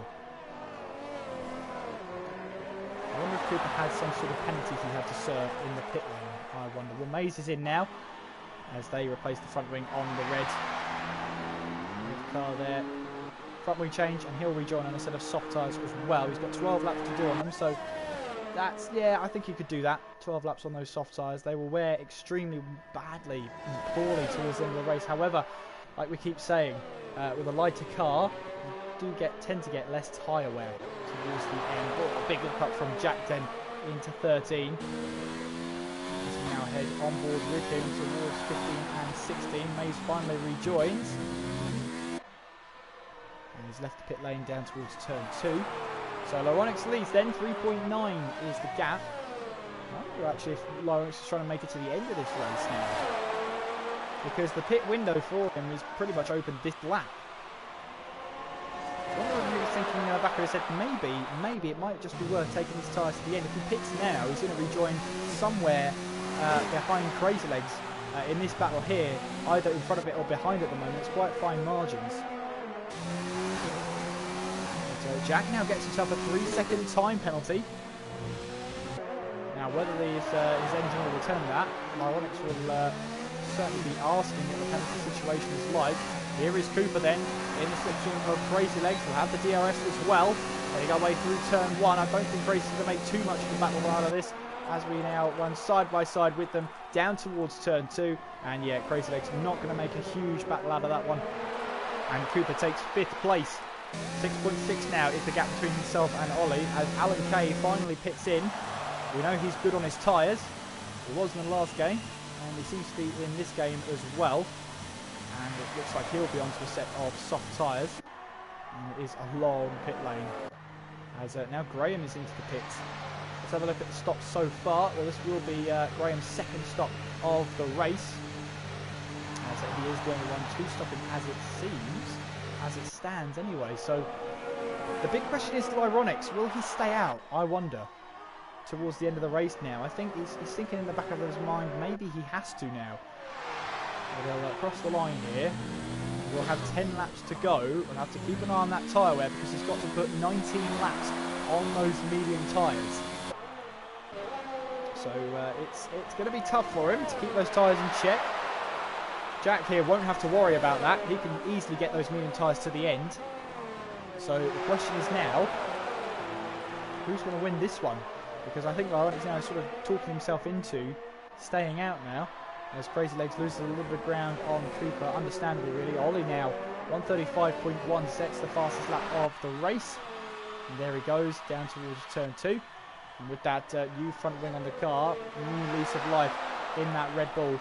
I wonder if Cooper had some sort of penalty he had to serve in the pit lane. I wonder. Well, Mays is in now as they replace the front wing on the red car there. Front wing change, and he'll rejoin on a set of soft tyres as well. He's got 12 laps to do on them, so that's, yeah, I think he could do that. 12 laps on those soft tyres. They will wear extremely badly and poorly towards the end of the race. However, like we keep saying, with a lighter car, you do tend to get less tyre wear towards the end. Oh, a big cut from Jack then into 13. Now head on board with him towards 15 and 16. Mays finally rejoins. And he's left the pit lane down towards turn 2. So Lyronics leads then. 3.9 is the gap. I wonder actually if Lyronics is trying to make it to the end of this race now, because the pit window for him is pretty much open this lap. I wonder if he was thinking in the back of his head, maybe it might just be worth taking his tyres to the end. If he pits now, he's going to rejoin somewhere behind Crazy Legs in this battle here, either in front of it or behind at the moment. It's quite fine margins. So Jack now gets himself a 3-second time penalty. Now whether his engine will return that, Lyronics will certainly be asking what the penalty situation is like. Here is Cooper then in the slipstream of Crazy Legs. We'll have the DRS as well. Heading our way through turn 1. I don't think Crazy's going to make too much of a battle out of this, as we now run side by side with them down towards turn 2. And yeah, Crazy Legs not going to make a huge battle out of that one. And Cooper takes 5th place. 6.6 now is the gap between himself and Ollie, as Alan Kay finally pits in. We know he's good on his tyres. He was in the last game, and he seems to be in this game as well. And it looks like he'll be onto a set of soft tyres. And it is a long pit lane, as now Graham is into the pits. Let's have a look at the stops so far. Well, this will be Graham's 2nd stop of the race, as he is the only one 2-stopping as it seems, as it stands anyway. So the big question is Lyronics, will he stay out? I wonder. Towards the end of the race now, I think he's thinking in the back of his mind, maybe he has to now. They'll cross the line here. We'll have 10 laps to go. We'll have to keep an eye on that tyre wear, because he's got to put 19 laps on those medium tyres. So it's going to be tough for him to keep those tyres in check. Jack here won't have to worry about that. He can easily get those medium tyres to the end. So the question is now, who's going to win this one? Because I think Lyronics now is sort of talking himself into staying out now. As Crazy Legs loses a little bit of ground on Cooper, understandably really. Ollie now, 1:35.1 sets the fastest lap of the race. And there he goes, down towards turn 2. And with that new front wing on the car, new lease of life in that Red Bull,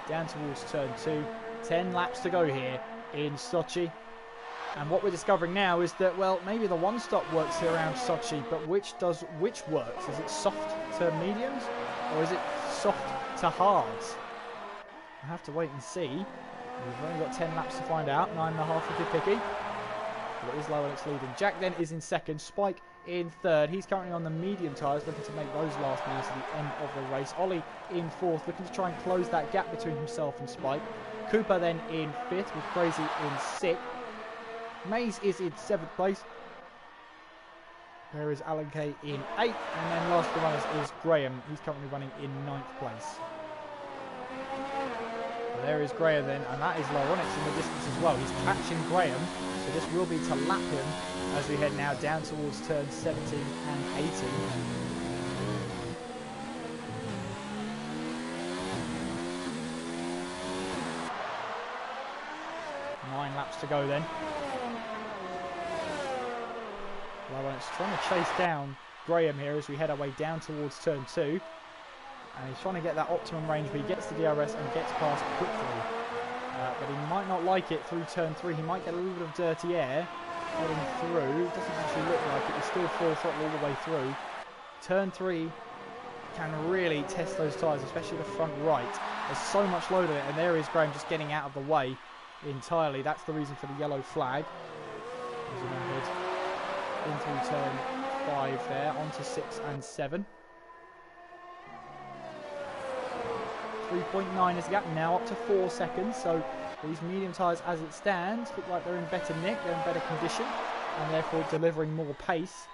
down towards turn 2. 10 laps to go here in Sochi. And what we're discovering now is that, well, maybe the one-stop works here around Sochi, but which works? Is it soft to mediums, or is it soft to hards? We'll have to wait and see. We've only got 10 laps to find out, 9.5 if you're picky. But it is Lowenix leading. Jack then is in second, Spike in third. He's currently on the medium tyres, looking to make those last moves at the end of the race. Ollie in fourth, looking to try and close that gap between himself and Spike. Cooper then in fifth, with Crazy in sixth. Maze is in 7th place. There is Alan Kay in 8th. And then last of the runners is Graham. He's currently running in 9th place. So there is Graham then, and that is Lowenix in the distance as well. He's catching Graham, so this will be to lap him as we head now down towards turns 17 and 18. 9 laps to go then. Lowenix trying to chase down Graham here as we head our way down towards turn 2. And he's trying to get that optimum range where he gets the DRS and gets past quickly. But he might not like it through turn 3. He might get a little bit of dirty air heading through. Doesn't actually look like it. He's still full throttle all the way through. Turn 3 can really test those tyres, especially the front right. There's so much load on it, and there is Graham just getting out of the way entirely. That's the reason for the yellow flag. As we head in through turn 5 there, onto 6 and 7. 3.9 is the gap, now up to 4 seconds. So these medium tyres as it stands look like they're in better nick, they're in better condition, and therefore delivering more pace.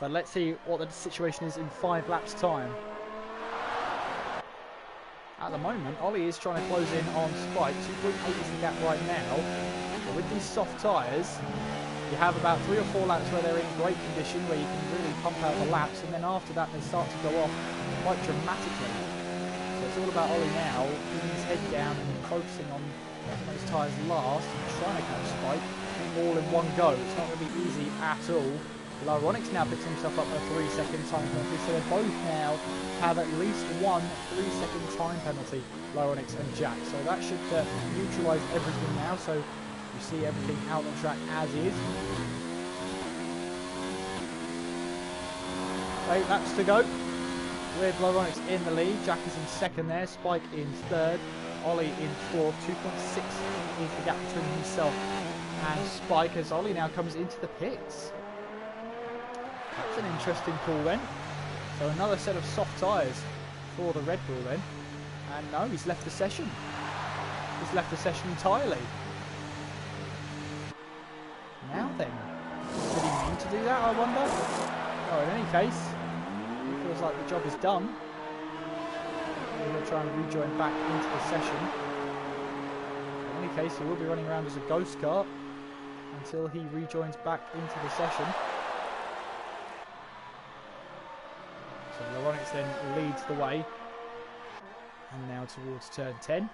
But let's see what the situation is in 5 laps time. At the moment, Ollie is trying to close in on Spike. 2.8 is the gap right now. But with these soft tyres, you have about 3 or 4 laps where they're in great condition, where you can really pump out the laps, and then after that they start to go off quite dramatically. So it's all about Ollie now, keeping his head down and focusing on those tyres last, and trying to catch Spike all in one go. It's not going to be easy at all. Lowenix now picks himself up a 3-second time penalty, so they both now have at least one 3-second time penalty, Lowenix and Jack. So that should neutralise everything now, so you see everything out on track as is. 8 laps to go, with Lowenix in the lead. Jack is in second there, Spike in third, Ollie in fourth. 2.6 is the gap between himself and Spike as Ollie now comes into the pits. That's an interesting call then. So another set of soft tyres for the Red Bull then. And no, he's left the session. He's left the session entirely. Now then, did he mean to do that, I wonder? Oh, in any case, it feels like the job is done. We're going to try and rejoin back into the session. In any case, he will be running around as a ghost kart until he rejoins back into the session. So Lowenix then leads the way, and now towards turn 10.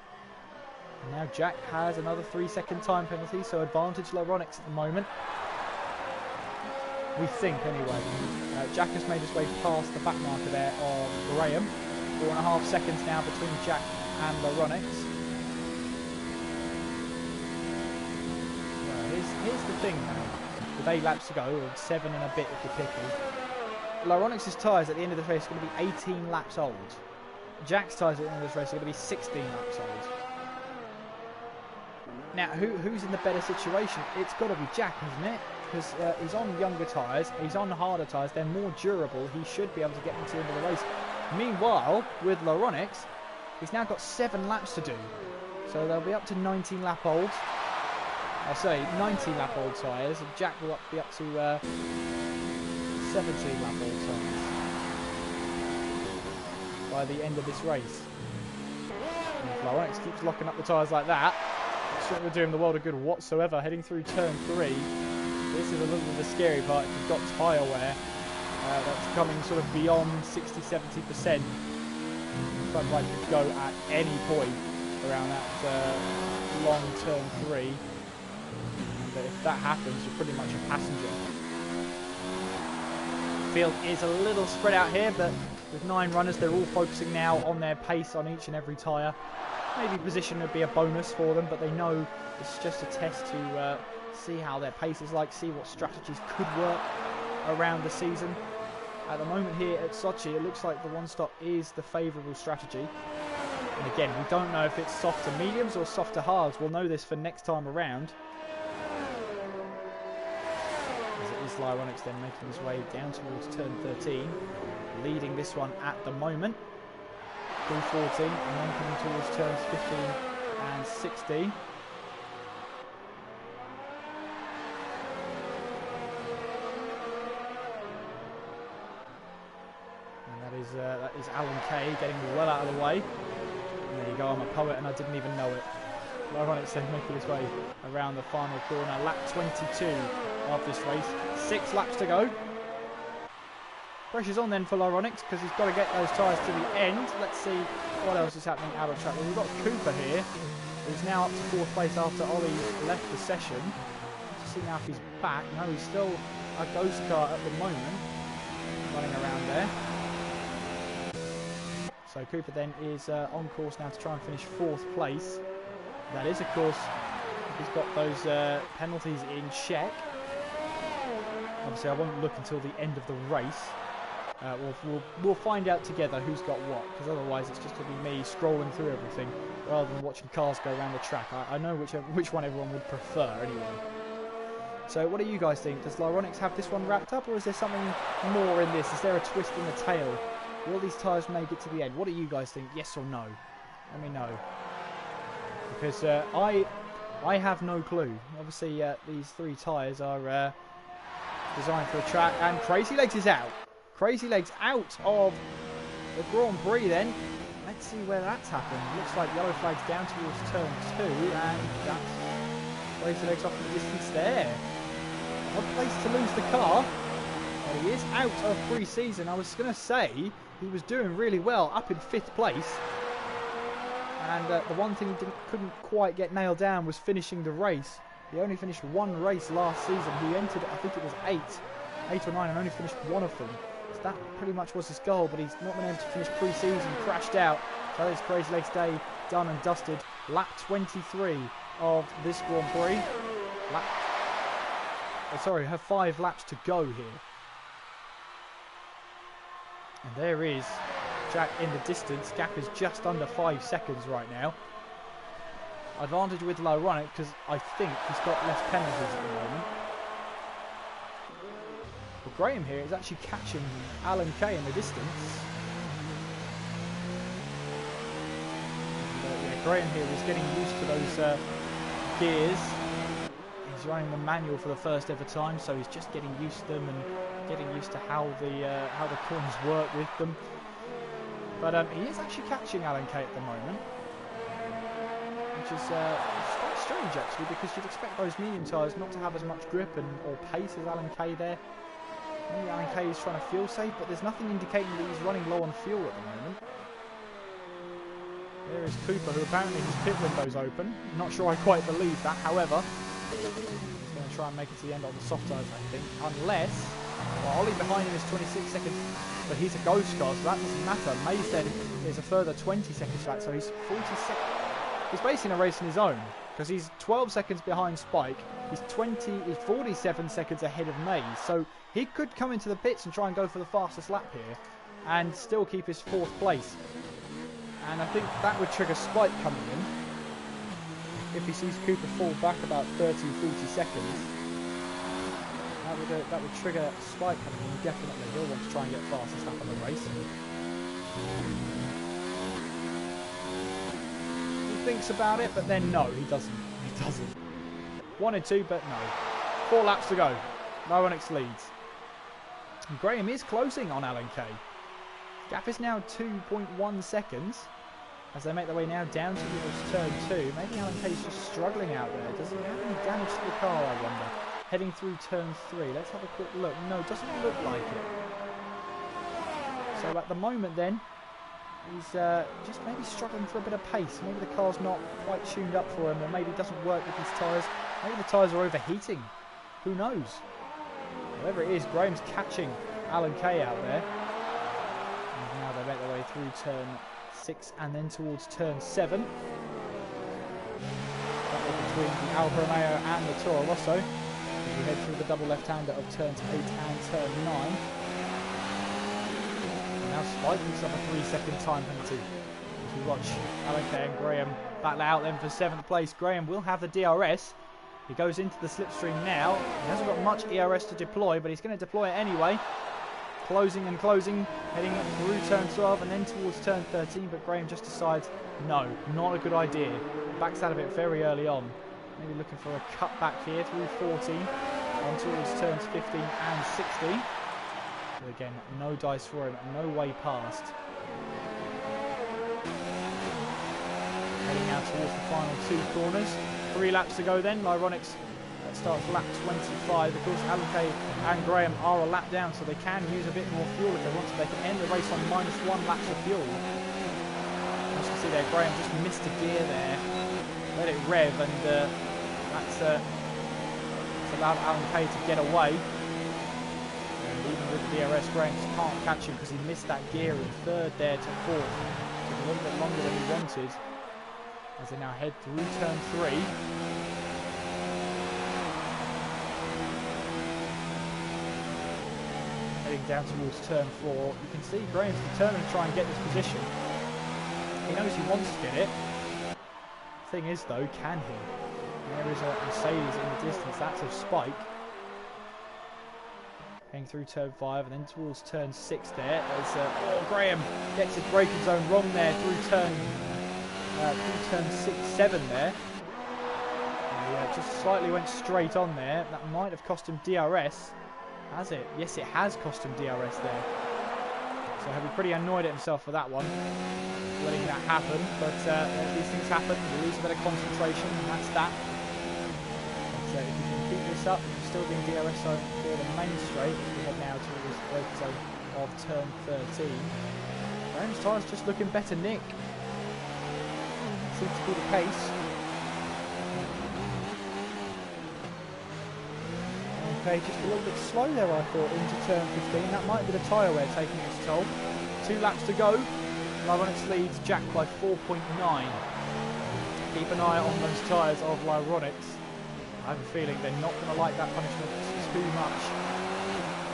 And now Jack has another 3-second time penalty, so advantage Lowenix at the moment. We think, anyway. Jack has made his way past the back marker there of Graham. 4.5 seconds now between Jack and Lowenix. Well, here's the thing now. With 8 laps to go, or 7 and a bit if you're picky. Lowenix's tyres at the end of the race are going to be 18 laps old. Jack's tyres at the end of this race are going to be 16 laps old. Now, who's in the better situation? It's got to be Jack, isn't it? Because he's on younger tyres, he's on harder tyres, they're more durable, he should be able to get into the end of the race. Meanwhile, with Lowenix, he's now got 7 laps to do. So they'll be up to 19 lap old. I'll say 19 lap old tyres, and Jack will be up to 17 lap old tyres by the end of this race. And if Lowenix keeps locking up the tyres like that, it's not going to do him the world of good whatsoever. Heading through turn 3, this is a little bit of the scary part. If you've got tyre wear that's coming sort of beyond 60-70%, front right could go at any point around that long turn 3. And if that happens, you're pretty much a passenger. Field is a little spread out here, but with 9 runners, they're all focusing now on their pace on each and every tyre. Maybe position would be a bonus for them, but they know it's just a test to see how their pace is like, see what strategies could work around the season. At the moment here at Sochi, it looks like the one stop is the favourable strategy. And again, we don't know if it's softer mediums or softer hards. We'll know this for next time around. As it is Lyronix then making his way down towards turn 13, leading this one at the moment. Through 14 and then coming towards turns 15 and 16. That is Alan Kay getting well out of the way. And there you go, I'm a poet and I didn't even know it. Lyronix then making his way around the final corner. Lap 22 of this race. 6 laps to go. Pressure's on then for Lyronix because he's got to get those tyres to the end. Let's see what else is happening out of track. Well, we've got Cooper here, who's now up to 4th place after Ollie left the session. Let's see now if he's back. No, he's still a ghost car at the moment, running around there. So Cooper then is on course now to try and finish 4th place. That is, of course, he's got those penalties in check. Obviously, I won't look until the end of the race. We'll find out together who's got what, because otherwise it's just going to be me scrolling through everything rather than watching cars go around the track. I know which one everyone would prefer anyway. So what do you guys think? Does Lyronix have this one wrapped up, or is there something more in this? Is there a twist in the tail? Will these tyres make it to the end? What do you guys think? Yes or no? Let me know. Because I have no clue. Obviously, these 3 tyres are designed for a track, and Crazy Legs is out. Crazy Legs out of the Grand Prix then. Let's see where that's happened. Looks like yellow flag's down towards turn 2, and that's Crazy Legs off in the distance there. What place to lose the car. Well, he is out of pre-season. I was going to say he was doing really well, up in 5th place. And the one thing he couldn't quite get nailed down was finishing the race. He only finished 1 race last season. He entered, I think it was 8 or 9, and only finished 1 of them. So that pretty much was his goal, but he's not been able to finish pre-season, crashed out. So it's Crazy Legs Day done and dusted. Lap 23 of this Grand Prix. Have 5 laps to go here. And there is Jack in the distance. Gap is just under 5 seconds right now. Advantage with Lyronix because I think he's got less penalties at the moment. But Graham here is actually catching Alan Kay in the distance. And, Graham here is getting used to those gears. He's running the manual for the first ever time, so he's just getting used to them and getting used to how the corners work with them. But he is actually catching Alan Kay at the moment, which is quite strange actually, because you'd expect those medium tyres not to have as much grip or pace as Alan Kay there. Maybe Alan Kay is trying to fuel save, but there's nothing indicating that he's running low on fuel at the moment. There is Cooper, who apparently his pit window's open. Not sure I quite believe that, however. He's going to try and make it to the end on the soft tyres, I think. Unless... Well, Ollie behind him is 26 seconds, but he's a ghost car, so that doesn't matter. Maysted is a further 20 seconds back, so he's 40 seconds. He's basically in a race on his own, because he's 12 seconds behind Spike. He's 47 seconds ahead of Mays, so he could come into the pits and try and go for the fastest lap here, and still keep his 4th place. And I think that would trigger Spike coming in. If he sees Cooper fall back about 30-40 seconds, that would trigger Spike coming in, definitely. He'll want to try and get fastest lap on the race. He thinks about it, but then no, he doesn't. He doesn't. 1 and 2, but no. 4 laps to go. Lyronix leads. And Graham is closing on Alan Kay. Gap is now 2.1 seconds as they make their way now down towards turn 2. Maybe Alan Kay's just struggling out there. Does he have any damage to the car, I wonder? Heading through turn 3. Let's have a quick look. No, doesn't look like it. So at the moment then, He's just maybe struggling for a bit of pace. Maybe the car's not quite tuned up for him, or maybe it doesn't work with his tyres. Maybe the tyres are overheating. Who knows? Whatever it is, Graham's catching Alan Kay out there. And now they make their way through turn 6 and then towards turn 7. Battle between the Alfa Romeo and the Toro Rosso as we head through the double left-hander of turns 8 and turn 9. Now Spike picks up a 3-second time penalty. As we watch Alan Kay and Graham battle out then for 7th place. Graham will have the DRS. He goes into the slipstream now. He hasn't got much ERS to deploy, but he's going to deploy it anyway. Closing and closing, heading through turn 12 and then towards turn 13, but Graham just decides, no, not a good idea. Backs out of it very early on. Maybe looking for a cut back here through 14, on towards turns 15 and 16. But again, no dice for him, no way past. Heading out towards the final 2 corners. 3 laps to go then. Lyronix starts lap 25. Of course, Alan Kay and Graham are a lap down, so they can use a bit more fuel if they want to. They can end the race on -1 laps of fuel. As you can see there, Graham just missed a gear there. Let it rev, and that's allowed Alan Kay to get away. And even with the DRS, Graham just can't catch him because he missed that gear in 3rd there to 4th. Took a little bit longer than he wanted. As they now head through turn 3. Heading down towards turn 4. You can see Graham's determined to try and get this position. He knows he wants to get it. Thing is though, can he? There is a Mercedes in the distance. That's a Spike. Heading through turn 5 and then towards turn 6 there. There's Graham gets his braking zone wrong there through turn 6, 7 there. Just slightly went straight on there. That might have cost him DRS. Has it? Yes, it has cost him DRS there. So he'll be pretty annoyed at himself for that one, letting that happen. But these things happen. You lose a bit of concentration, and that's that. But if you can keep this up, you're still being DRS for the main straight as we head now towards the braking zone of turn 13. Graham's tyres just looking better, Nick. Seems to be the case. Okay, just a little bit slow there, I thought, into turn 15. That might be the tyre wear taking its toll. 2 laps to go. Lyronix leads Jack by 4.9. Keep an eye on those tyres of Lyronix. I have a feeling they're not going to like that punishment too much.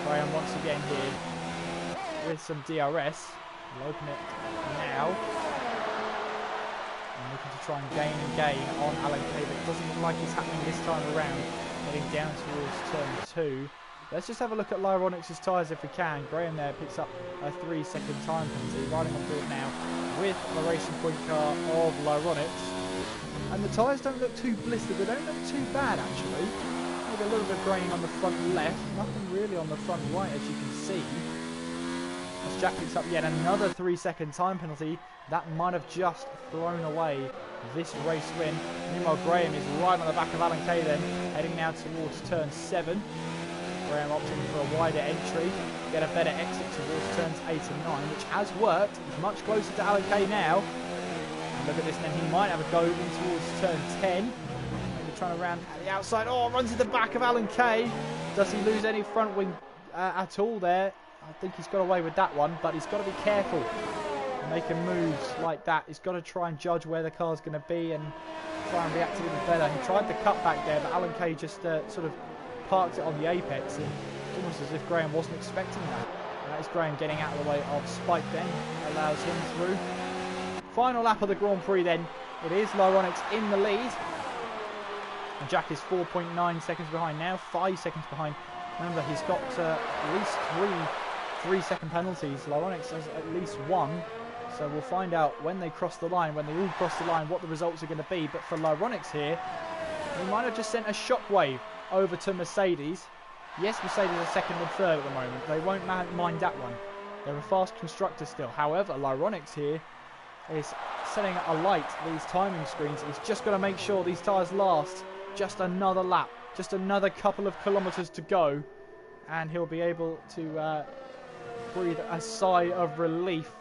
Graham once again here with some DRS. We'll open it now. And looking to try and gain on Alan Kay, but it doesn't look like it's happening this time around. Heading down towards turn 2. Let's just have a look at Lyronix's tyres if we can. Graham there picks up a 3-second time penalty. Riding on board now with the Racing Point car of Lyronix. And the tyres don't look too blistered. They don't look too bad actually. Maybe a little bit of graining on the front left. Nothing really on the front right, as you can see. As Jack picks up yet another 3-second time penalty. That might have just thrown away this race win. Meanwhile, Graham is right on the back of Alan Kay then, heading now towards turn 7. Graham opting for a wider entry, get a better exit towards turns 8 and 9, which has worked. He's much closer to Alan Kay now. And look at this, then he might have a go in towards turn 10. Maybe trying to round at the outside. Oh, runs to the back of Alan Kay. Does he lose any front wing at all there? I think he's got away with that one, but he's got to be careful. Making moves like that, he's got to try and judge where the car's going to be and try and react a little better. He tried the cutback there, but Alan Kay just sort of parked it on the apex, and almost as if Graham wasn't expecting that. And that is Graham getting out of the way of Spike then, allows him through. Final lap of the Grand Prix then, it is Lyronix in the lead. And Jack is 4.9 seconds behind now, 5 seconds behind. Remember, he's got at least 3-second penalties. Lyronix has at least 1. So we'll find out when they cross the line, when they all cross the line, what the results are going to be. But for Lyronix here, he might have just sent a shockwave over to Mercedes. Yes, Mercedes are 2nd and 3rd at the moment. They won't mind that one. They're a fast constructor still. However, Lyronix here is setting alight these timing screens. He's just got to make sure these tyres last just another lap. Just another couple of kilometres to go. And he'll be able to breathe a sigh of relief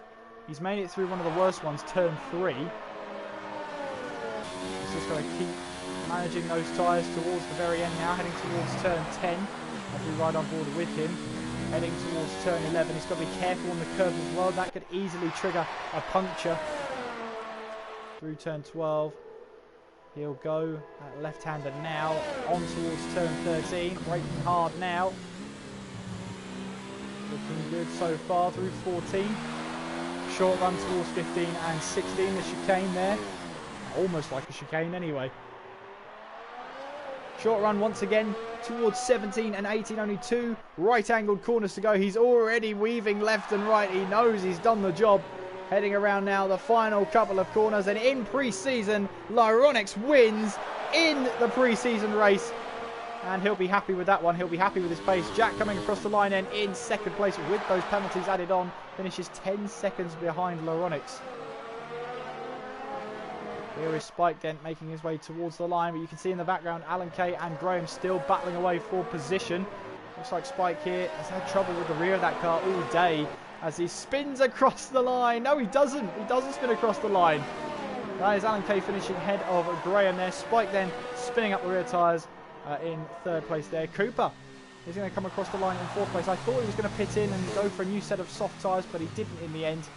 He's made it through one of the worst ones, turn 3. He's just going to keep managing those tyres towards the very end now, heading towards turn 10. I'll be right on board with him. Heading towards turn 11. He's got to be careful on the curve as well. That could easily trigger a puncture. Through turn 12. He'll go left-hander now. On towards turn 13. Braking hard now. Looking good so far through 14. Short run towards 15 and 16. The chicane there. Almost like a chicane anyway. Short run once again towards 17 and 18. Only 2 right-angled corners to go. He's already weaving left and right. He knows he's done the job. Heading around now the final couple of corners. And in pre-season, Lyronix wins in the pre-season race. And he'll be happy with that one. He'll be happy with his pace. Jack coming across the line then in second place with those penalties added on. Finishes 10 seconds behind Lyronix. Here is Spike Dent making his way towards the line, but you can see in the background Alan Kay and Graham still battling away for position. Looks like Spike here has had trouble with the rear of that car all day as he spins across the line. No, he doesn't. He doesn't spin across the line. That is Alan Kay finishing ahead of Graham there. Spike then spinning up the rear tyres in third place there. Cooper is going to come across the line in fourth place. I thought he was going to pit in and go for a new set of soft tyres, but he didn't in the end.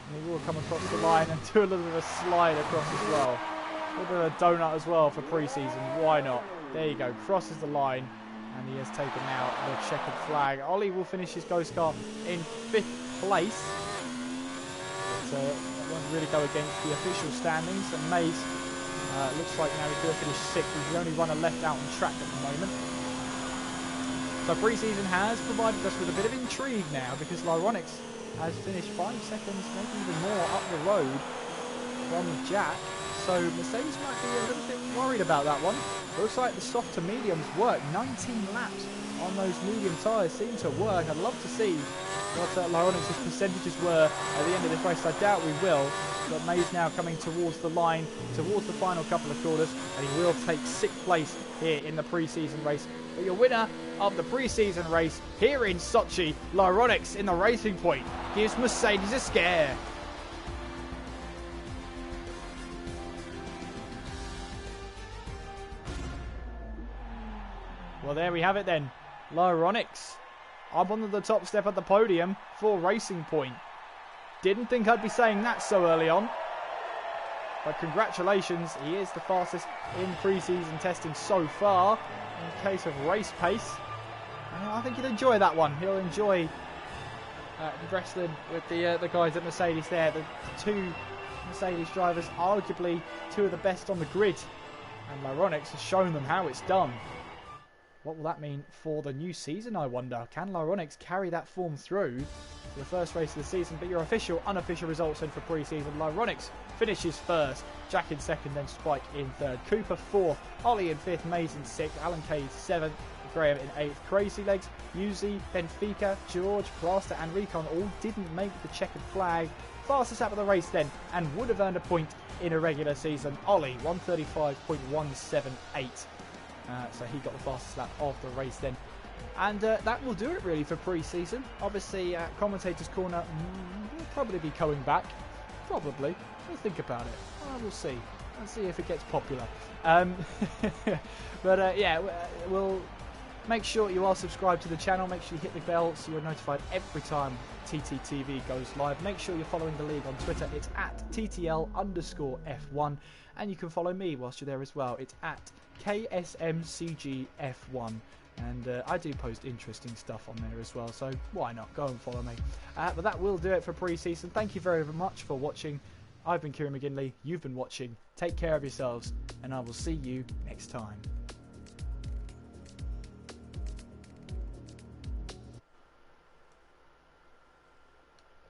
And he will come across the line and do a little bit of a slide across as well. A little bit of a donut as well for pre-season. Why not? There you go. Crosses the line. And he has taken out the checkered flag. Ollie will finish his ghost car in 5th place. But that won't really go against the official standings. And Mays looks like now he's going to finish 6th. He's the only runner left out on track at the moment. So pre-season has provided us with a bit of intrigue now because Lyronix has finished 5 seconds, maybe even more, up the road from Jack. So Mercedes might be a little bit worried about that one. Looks like the soft to mediums work. 19 laps on those medium tyres seem to work. I'd love to see what Lyronix's percentages were at the end of this race. I doubt we will. But May's now coming towards the line, towards the final couple of corners, and he will take 6th place here in the pre-season race. But your winner of the pre-season race here in Sochi, Lyronix in the Racing Point, gives Mercedes a scare. Well, there we have it then. Lyronix up on the top step at the podium for Racing Point. Didn't think I'd be saying that so early on. But congratulations, he is the fastest in pre-season testing so far in case of race pace. And I think he'll enjoy that one. He'll enjoy wrestling with the guys at Mercedes there. The 2 Mercedes drivers, arguably 2 of the best on the grid. And Lyronix has shown them how it's done. What will that mean for the new season, I wonder? Can Lyronix carry that form through for the first race of the season? But your official, unofficial results in for pre-season. Lyronix finishes 1st, Jack in 2nd, then Spike in 3rd, Cooper 4th, Ollie in 5th, Mays in 6th, Alan Kay 7th, Graham in 8th, Crazy Legs, Yuzi, Benfica, George, Plaster and Recon all didn't make the checkered flag. Fastest lap of the race then, and would have earned a point in a regular season. Ollie, 135.178. So he got the fastest lap of the race then. And that will do it really for pre-season. Obviously, Commentator's Corner will probably be coming back. Probably. We'll think about it. We'll see. Let's see if it gets popular. But yeah, we'll make sure you are subscribed to the channel. Make sure you hit the bell so you're notified every time TTTV goes live. Make sure you're following the league on Twitter. It's at TTL_F1. And you can follow me whilst you're there as well. It's at KSMCG F1. And I do post interesting stuff on there as well, so why not? Go and follow me. But that will do it for pre-season. Thank you very much for watching. I've been Kieran McGinley. You've been watching. Take care of yourselves, and I will see you next time.